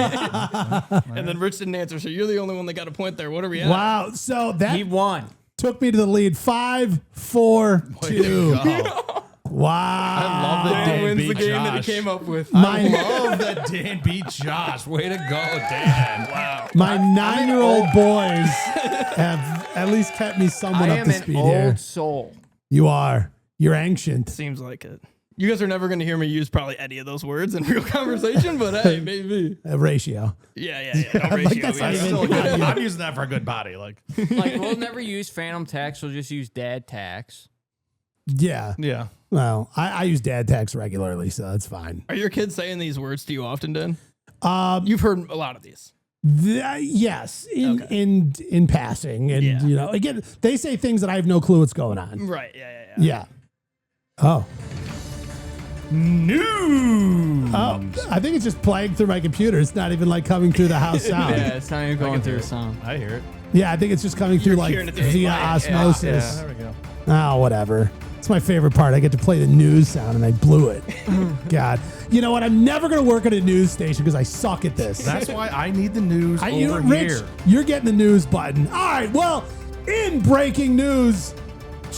And then Rich didn't answer, so you're the only one that got a point there. What are we at? Wow, so that He won. took me to the lead. 5-4-2. Go. Wow, I love that Dan Dan wins beat the game that Josh. he came up with. my Love that Dan beat Josh. Way to go, Dan. Wow. my 9-year-old boys have at least kept me somewhat I up am to an speed old here. soul. You are. You're ancient. Seems like it. You guys are never going to hear me use probably any of those words in real conversation, but hey, maybe. Ratio. Yeah. No ratio. that's not yeah. even- Still good. I'm using that for a good body. Like, Like, we'll never use phantom tax. We'll just use dad tax. Yeah. yeah. Well, I use dad tax regularly, so that's fine. Are your kids saying these words to you often, Dan? Um, You've heard a lot of these. yes, in passing, and Yeah. you know, again, they say things that I have no clue what's going on. Right. Yeah. Yeah. Oh. News. Oh, I think it's just playing through my computer. It's not even like coming through the house sound. Yeah, it's not even going through the sound. I hear it. Yeah, I think it's just coming through like hearing it through via the mic. osmosis. There we go. Oh, whatever. It's my favorite part. I get to play the news sound, and I blew it. God. You know what? I'm never going to work at a news station because I suck at this. That's why I need the news over Rich, here. you're getting the news button. All right, well, in breaking news,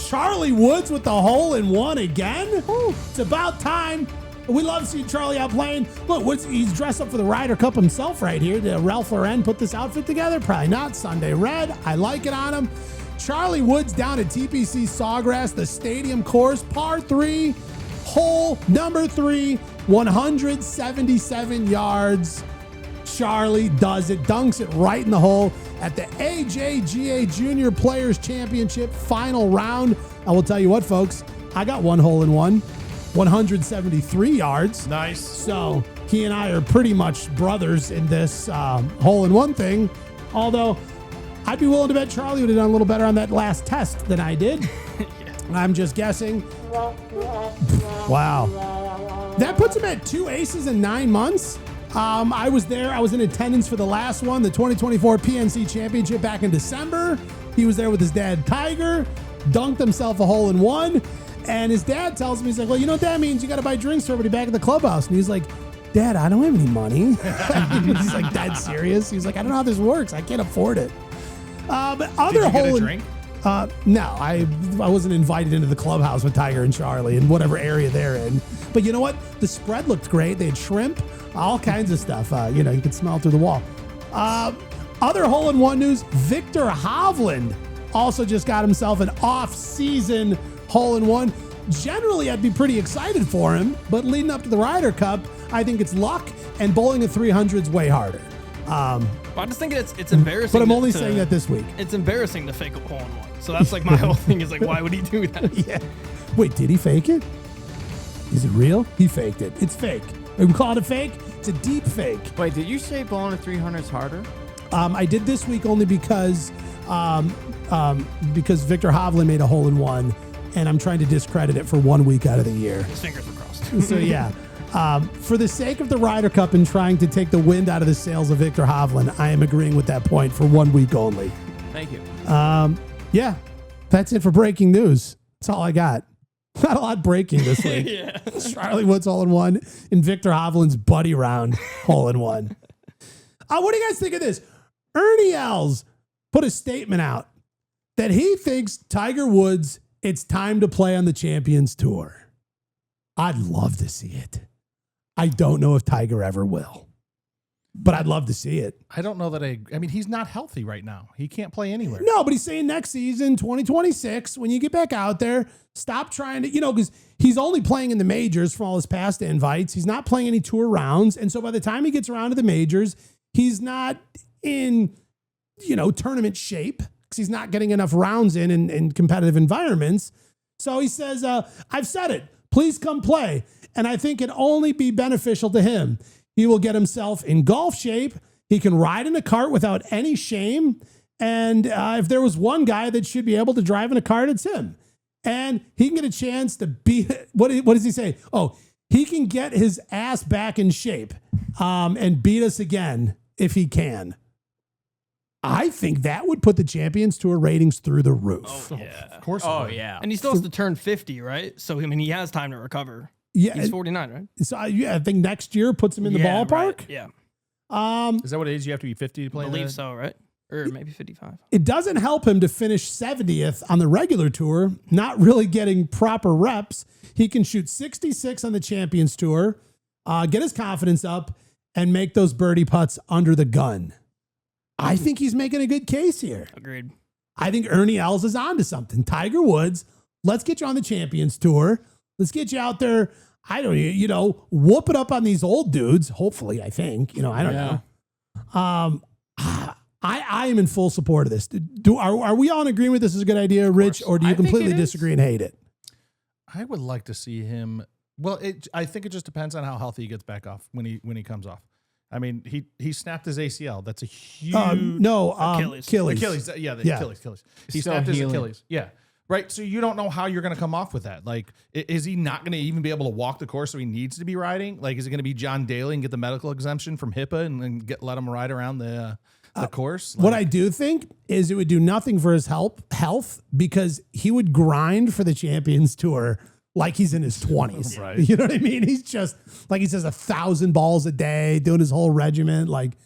Charlie Woods with the hole-in-one again. It's about time. We love seeing Charlie out playing. Look, he's dressed up for the Ryder Cup himself right here. Did Ralph Lauren put this outfit together? Probably not. Sunday red. I like it on him. Charlie Woods down at TPC Sawgrass, the stadium course, par 3, hole number 3, 177 yards. Charlie does it, dunks it right in the hole at the AJGA Junior Players Championship final round. I will tell you what, folks, I got one hole in one, 173 yards. Nice. So he and I are pretty much brothers in this hole-in-one thing. Although I'd be willing to bet Charlie would have done a little better on that last test than I did. I'm just guessing. Wow. That puts him at 2 aces in 9 months. I was there. I was in attendance for the last one, the 2024 PNC Championship back in December. He was there with his dad, Tiger, dunked himself a hole-in-one. And his dad tells him, he's like, well, you know what that means? You got to buy drinks for everybody back at the clubhouse. And he's like, Dad, I don't have any money. He's like, Dad, serious? He's like, I don't know how this works. I can't afford it. But other Did you get a hole drink? No, I wasn't invited into the clubhouse with Tiger and Charlie in whatever area they're in. But you know what? The spread looked great. They had shrimp, all kinds of stuff. You could smell through the wall. Other hole-in-one news, Viktor Hovland also just got himself an off-season hole-in-one. Generally, I'd be pretty excited for him, but leading up to the Ryder Cup, I think it's luck, and bowling a 300's way harder. Well, I just think it's embarrassing. But I'm only saying that this week. It's embarrassing to fake a hole-in-one. So that's like my whole thing is like, why would he do that? Yeah. Wait, did he fake it? Is it real? He faked it. It's fake. Are we calling it fake? It's a deep fake. Wait, did you say bowling a 300's harder? I did this week only because Viktor Hovland made a hole-in-one, and I'm trying to discredit it for 1 week out of the year. His fingers were crossed. So yeah, for the sake of the Ryder Cup and trying to take the wind out of the sails of Viktor Hovland, I am agreeing with that point for 1 week only. Thank you. Yeah, that's it for breaking news. That's all I got. Not a lot breaking this week. Yeah. Charlie Woods hole-in-one and Viktor Hovland's buddy round hole-in-one. What do you guys think of this? Ernie Els put a statement out that he thinks Tiger Woods, it's time to play on the Champions Tour. I'd love to see it. I don't know if Tiger ever will, but I'd love to see it. I don't know that I mean, he's not healthy right now. He can't play anywhere. No, but he's saying next season, 2026, when you get back out there, stop trying to, because he's only playing in the majors from all his past invites. He's not playing any tour rounds. And so by the time he gets around to the majors, he's not in, tournament shape because he's not getting enough rounds in competitive environments. So he says, I've said it, please come play. And I think it'd only be beneficial to him. He will get himself in golf shape. He can ride in a cart without any shame. And if there was one guy that should be able to drive in a cart, it's him. And he can get a chance to beat, what does he say? Oh, he can get his ass back in shape and beat us again if he can. I think that would put the Champions Tour ratings through the roof. Oh, yeah. Of course. Oh, yeah. And he still has to turn 50, right? So, I mean, he has time to recover. Yeah, He's 49, right? So I think next year puts him in the ballpark. Right. Yeah. Is that what it is? You have to be 50 to play? I believe so, right? Or maybe 55. It doesn't help him to finish 70th on the regular tour, not really getting proper reps. He can shoot 66 on the Champions Tour, get his confidence up, and make those birdie putts under the gun. I think he's making a good case here. Agreed. I think Ernie Els is onto something. Tiger Woods, let's get you on the Champions Tour. Let's get you out there. I don't, whoop it up on these old dudes. Hopefully, I think. I don't know. I am in full support of this. Are we all in agreement this is a good idea, Rich, or do you completely disagree and hate it? I would like to see him. Well, I think it just depends on how healthy he gets back off when he comes off. I mean, he snapped his ACL. That's a huge Achilles. Achilles. Yeah, Achilles. He Still snapped his healing. Achilles. Yeah. Right. So you don't know how you're going to come off with that. Like, is he not going to even be able to walk the course so he needs to be riding? Like, is it going to be John Daly and get the medical exemption from HIPAA and let him ride around the course? What I do think is it would do nothing for his health because he would grind for the Champions Tour like he's in his 20s. Right. You know what I mean? He's just like he says 1,000 balls a day, doing his whole regiment, like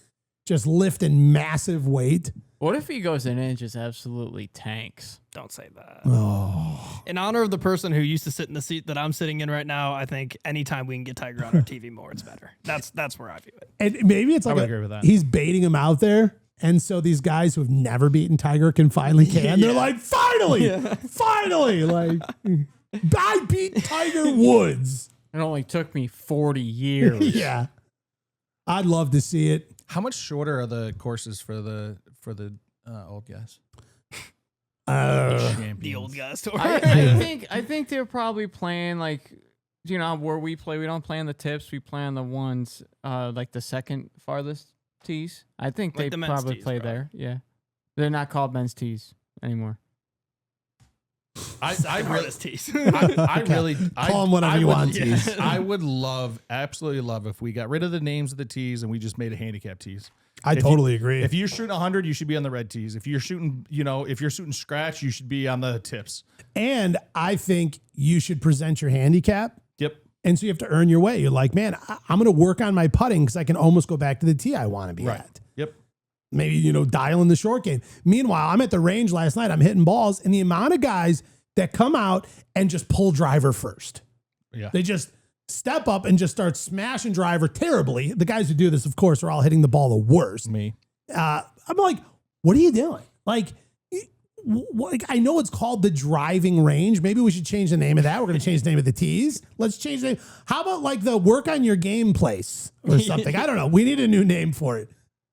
just lifting massive weight. What if he goes in and just absolutely tanks? Don't say that. Oh, In honor of the person who used to sit in the seat that I'm sitting in right now, I think anytime we can get Tiger on our TV more, it's better. That's where I view it. and maybe it's I like would agree with that. he's baiting him out there. And so these guys who have never beaten Tiger finally can. They're like, finally, like I beat Tiger Woods. It only took me 40 years. Yeah. I'd love to see it. How much shorter are the courses for the old guys? The old guys tour. I think they're probably playing like, where we play. We don't play on the tips. We play on the ones like the second farthest tees. I think Like they the men's probably tees, play probably. there. Yeah, they're not called men's tees anymore. I really, Hardest tees. I really Call them whatever you want, tees. I would absolutely love if we got rid of the names of the tees and we just made a handicap tees. I totally agree. If you're shooting 100, you should be on the red tees. If you're shooting, if you're shooting scratch, you should be on the tips. And I think you should present your handicap. Yep. And so you have to earn your way. You're like, man, I'm going to work on my putting because I can almost go back to the tee I want to be at. Yep. Maybe, dial in the short game. Meanwhile, I'm at the range last night. I'm hitting balls. And the amount of guys that come out and just pull driver first. Yeah. They just step up and just start smashing driver terribly. The guys who do this, of course, are all hitting the ball the worst. Me. I'm like, what are you doing? Like, I know it's called the driving range. Maybe we should change the name of that. We're going to change the name of the tees. Let's change the name. How about like the work on your game place or something? I don't know. We need a new name for it.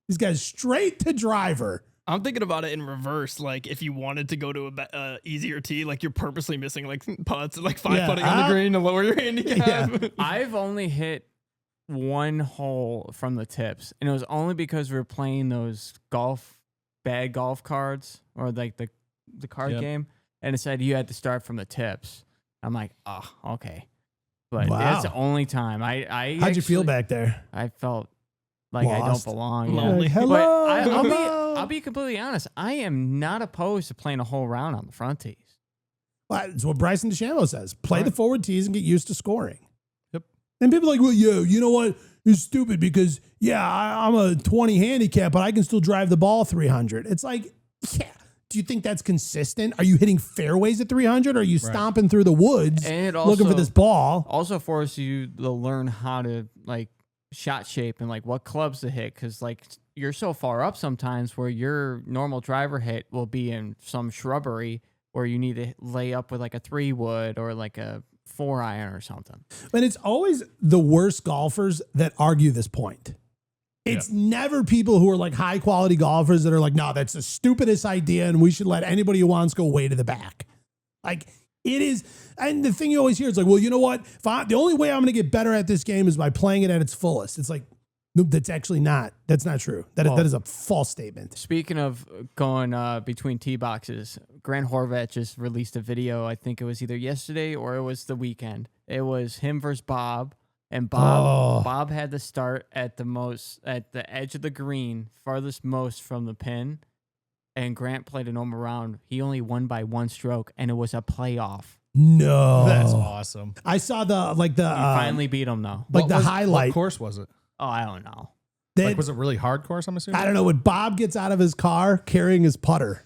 These guys straight to driver. I'm thinking about it in reverse. Like if you wanted to go to a easier tee, like you're purposely missing like putts, like 5 putting on the green to lower your handicap. Yeah. I've only hit one hole from the tips, and it was only because we were playing those bad golf cards or like the card game, and it said you had to start from the tips. I'm like, oh, okay. But that's the only time. How'd you feel back there? I felt like Lost. I don't belong. Lonely. Yeah. Hello. But I'll be completely honest. I am not opposed to playing a whole round on the front tees. Well, that's what Bryson DeChambeau says. Play the forward tees and get used to scoring. Yep. And people are like, well, you know what? It's stupid because, I'm a 20 handicap, but I can still drive the ball 300. It's like, yeah. Do you think that's consistent? Are you hitting fairways at 300? Or are you stomping through the woods looking for this ball? Also forces you to learn how to like shot shape and like what clubs to hit, because like you're so far up sometimes where your normal driver hit will be in some shrubbery where you need to lay up with like a 3-wood or like a 4-iron or something. But it's always the worst golfers that argue this point. It's never people who are like high quality golfers that are like, no, that's the stupidest idea and we should let anybody who wants go way to the back. Like it is. And the thing you always hear is like, well, you know what? The only way I'm going to get better at this game is by playing it at its fullest. It's like, nope, that's actually not. That's not true. That is a false statement. Speaking of going between tee boxes, Grant Horvat just released a video. I think it was either yesterday or it was the weekend. It was him versus Bob. And Bob had to start at the edge of the green, farthest most from the pin. And Grant played a normal round. He only won by 1 stroke, and it was a playoff. No. That's awesome. I saw He finally beat him, though. Like the highlight. What course was it? Oh, I don't know. Was it really hard course, I'm assuming? I don't know. When Bob gets out of his car carrying his putter.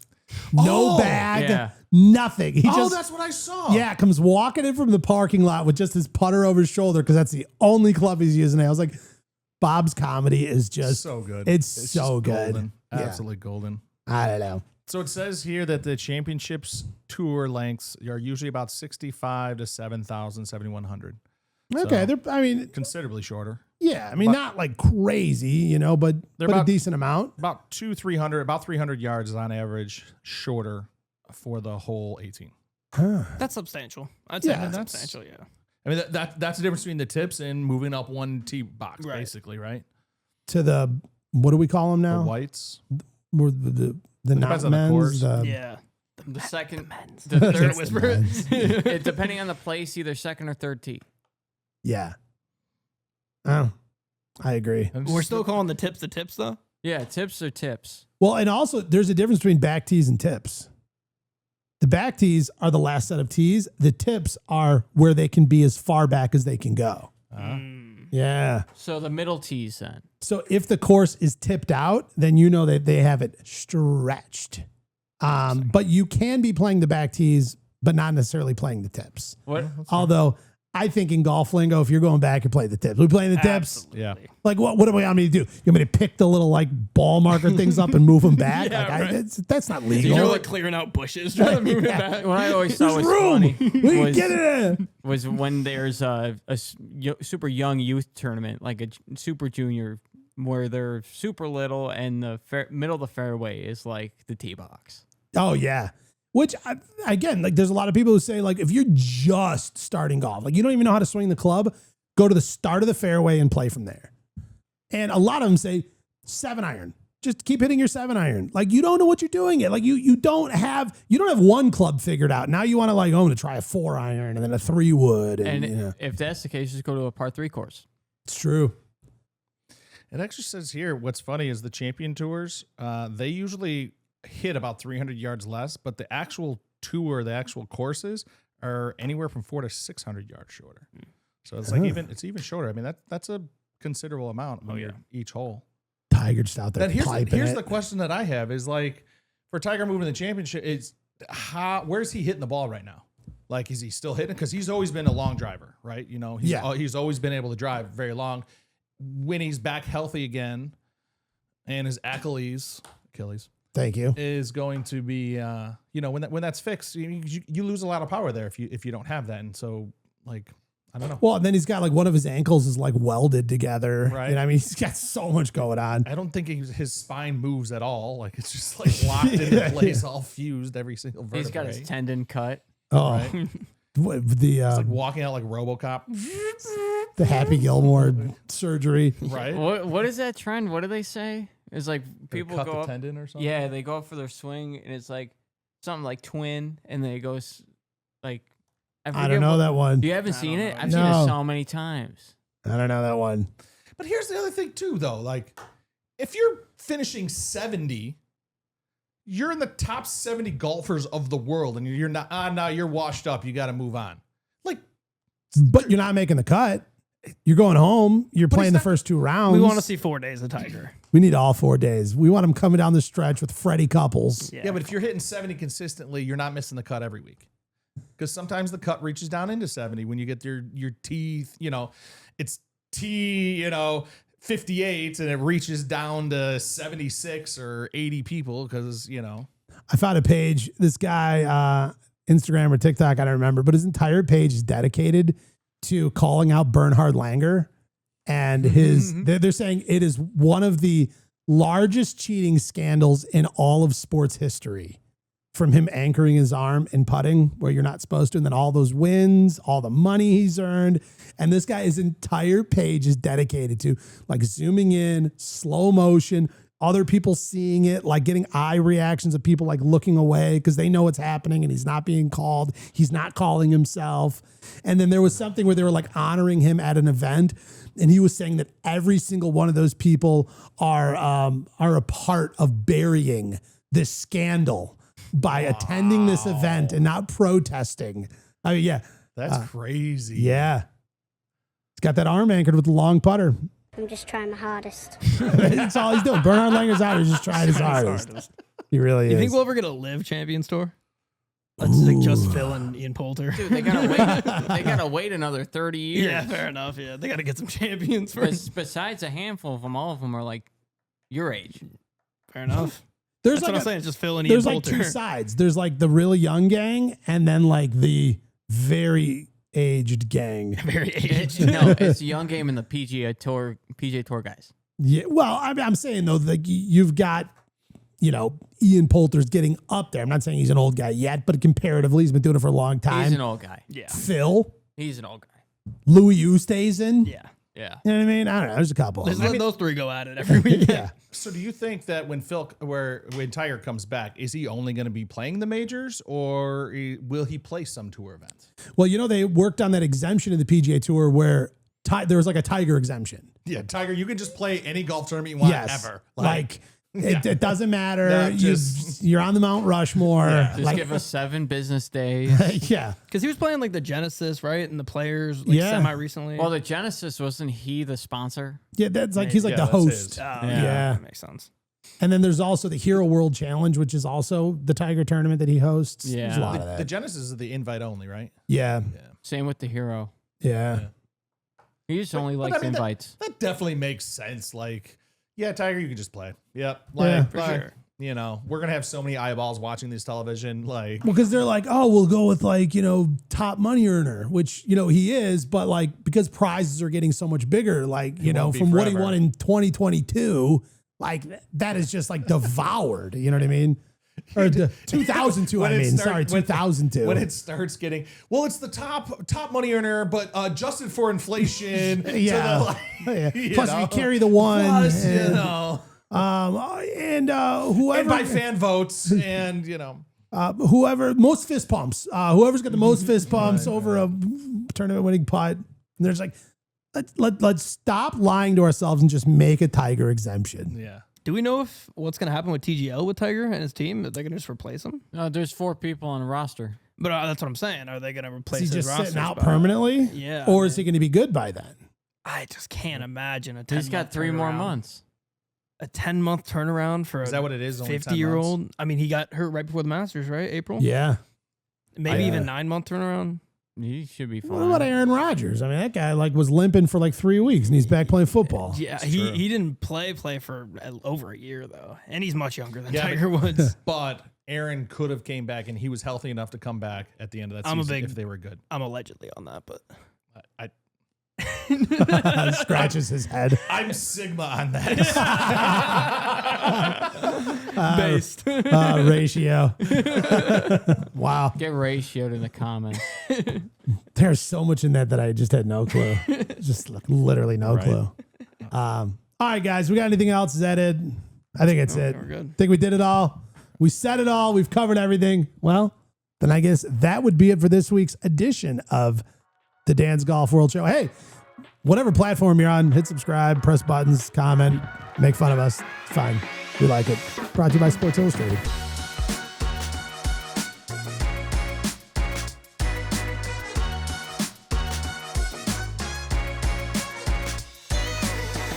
No bag, nothing. That's what I saw. Yeah, comes walking in from the parking lot with just his putter over his shoulder because that's the only club he's using. I was like, Bob's comedy is just so good. It's so good. Golden. Absolutely golden. I don't know. So it says here that the championships tour lengths are usually about 65 to 7,000, 7,100. Okay, they're considerably shorter. Yeah, I mean, not like crazy, but a decent amount. About 300 yards is on average shorter for the whole 18. That's substantial. I'd say that's substantial, yeah. I mean, that's the difference between the tips and moving up 1 tee box, basically, right? To the, what do we call them now? The whites? Or the not men's? The second, the third whisper. Depending on the place, either second or third tee. Yeah. Oh, I agree. We're still calling the tips though? Yeah, tips are tips. Well, and also there's a difference between back tees and tips. The back tees are the last set of tees. The tips are where they can be as far back as they can go. Yeah. So the middle tees then. So if the course is tipped out, then you know that they have it stretched. But you can be playing the back tees, but not necessarily playing the tips. What? Although I think in golf lingo, if you're going back and play the tips, we playing the tips. Absolutely. Yeah. Like what do we want me to do? You want me to pick the little like ball marker things up and move them back? That's not legal. You're like clearing out bushes, trying to move it back. What I always thought was funny was when there's a super young youth tournament, like a super junior, where they're super little and the middle of the fairway is like the tee box. Oh yeah. Which, again, like there's a lot of people who say, like, if you're just starting golf, like you don't even know how to swing the club, go to the start of the fairway and play from there. And a lot of them say 7-iron. just keep hitting your 7-iron. Like you don't know what you're doing it. Like you don't have one club figured out. Now you want to I'm going to try a 4-iron and then a 3-wood. And if that's the case, just go to a par 3 course. It's true. It actually says here, what's funny is the champion tours, they usually hit about 300 yards less, but the actual tour, the actual courses are anywhere from 400 to 600 yards shorter. So it's it's even shorter. I mean, that's a considerable amount each hole. Tiger just out there. Here's the question that I have is like, for Tiger moving the championship, where's he hitting the ball right now? Like, is he still hitting? Because he's always been a long driver, right? He's always been able to drive very long. When he's back healthy again, and his Achilles, thank you, is going to be, when that's fixed, you lose a lot of power there if you don't have that, and so like. I don't know. Well, and then he's got one of his ankles is welded together. Right. I mean, he's got so much going on. I don't think his spine moves at all. Like it's just locked into place, all fused every single vertebrae. He's got his tendon cut. Oh, right? It's walking out like RoboCop. The Happy Gilmore surgery. Right. What is that trend? What do they say? It's like people cut go the up, tendon or something. Yeah, they go up for their swing, and it's like something like twin, and they go like. I don't know that one. You haven't seen it? I've seen it so many times. I don't know that one. But here's the other thing too, though. Like, if you're finishing 70, you're in the top 70 golfers of the world, and you're not. Now you're washed up. You got to move on. But you're not making the cut. You're going home. You're playing the first 2 rounds. We want to see 4 days of Tiger. We need all 4 days. We want him coming down the stretch with Freddie Couples. Yeah, but if you're hitting 70 consistently, you're not missing the cut every week. Because sometimes the cut reaches down into 70 when you get your teeth, it's T, 58 and it reaches down to 76 or 80 people because, I found a page, this guy, Instagram or TikTok, I don't remember, but his entire page is dedicated to calling out Bernhard Langer. And they're saying it is one of the largest cheating scandals in all of sports history. From him anchoring his arm and putting where you're not supposed to, and then all those wins, all the money he's earned. And this guy, his entire page is dedicated to zooming in, slow motion, other people seeing it, getting eye reactions of people looking away because they know what's happening and he's not being called. He's not calling himself. And then there was something where they were honoring him at an event. And he was saying that every single one of those people are a part of burying this scandal by attending this event and not protesting. I mean, yeah. That's crazy. Yeah. He's got that arm anchored with the long putter. I'm just trying my hardest. That's all he's doing. Bernhard Langer's out. He's just trying his hardest. He really is. You think we'll ever get a live Champions Tour? Let's just Phil and Ian Poulter. Dude, they gotta wait another 30 years. Yeah, fair enough. Yeah, they gotta get some champions first. Besides a handful of them, all of them are your age. Fair enough. That's what I'm saying. It's just Phil and Ian Poulter. There's 2 sides. There's the really young gang and then the very aged gang. Very aged. No, it's the young game and the PGA Tour guys. Yeah. Well, I'm saying though, you've got, Ian Poulter's getting up there. I'm not saying he's an old guy yet, but comparatively, he's been doing it for a long time. He's an old guy. Yeah. Phil. He's an old guy. Louis Oosthuizen. Yeah. Yeah. You know what I mean? I don't know. There's a couple. Let's let those 3 go at it every week. Yeah. So do you think that when Tiger comes back, is he only going to be playing the majors or will he play some tour events? Well, they worked on that exemption in the PGA Tour where there was a Tiger exemption. Yeah, Tiger, you can just play any golf tournament you want ever. It doesn't matter. You're on the Mount Rushmore. Yeah. Just give us 7 business days. Yeah. Because he was playing the Genesis, right? And the Players semi recently. Well, the Genesis, wasn't he the sponsor? Yeah, that's he's the host. Yeah. That makes sense. And then there's also the Hero World Challenge, which is also the Tiger tournament that he hosts. Yeah. There's a lot of that. The Genesis is the invite only, right? Yeah. Same with the Hero. Yeah. He just only likes invites. That definitely makes sense. Yeah, Tiger, you can just play. Yep. For sure. We're going to have so many eyeballs watching this television. Well, because they're we'll go with top money earner, which, he is, but because prizes are getting so much bigger, from what he won in 2022, that is just devoured. You know what I mean? Or 2002, I mean. Sorry, 2002. When it starts getting, it's the top money earner, but adjusted for inflation. Yeah. Plus, if you carry the one. Plus, And whoever And by fan votes, and whoever most fist pumps, whoever's got the most fist pumps over a tournament winning putt. And there's like, let's stop lying to ourselves and just make a Tiger exemption. yeah. Do we know if what's going to happen with TGL with Tiger and his team? Are they going to just replace him? No, there's 4 people on the roster. But that's what I'm saying. Are they going to replace Is he his just roster sitting out spot? permanently? Yeah. Or is he going to be good by then? I just can't imagine a 10 He's got 3 more months. A 10-month turnaround for Is that what it is? Only 10 50-year-old? I mean, he got hurt right before the Masters, right? April? Yeah. Maybe even 9-month turnaround. He should be fine. What about Aaron Rodgers? I mean, that guy was limping for 3 weeks and he's back playing football. Yeah, he didn't play for over a year, though. And he's much younger than Yeah, Tiger Woods. But Aaron could have came back, and he was healthy enough to come back at the end of that season if they were good. I'm allegedly on that, but Scratches his head. I'm Sigma on that. based. Ratio. Wow. Get ratioed in the comments. There's so much in that I just had no clue. Just literally no clue. All right, guys. We got anything else? Is that it? I think it's it. We're good. Think we did it all. We said it all. We've covered everything. Well, then I guess that would be it for this week's edition of the Dan's Golf World Show. Hey, whatever platform you're on, hit subscribe, press buttons, comment, make fun of us. It's fine. We like it. Brought to you by Sports Illustrated.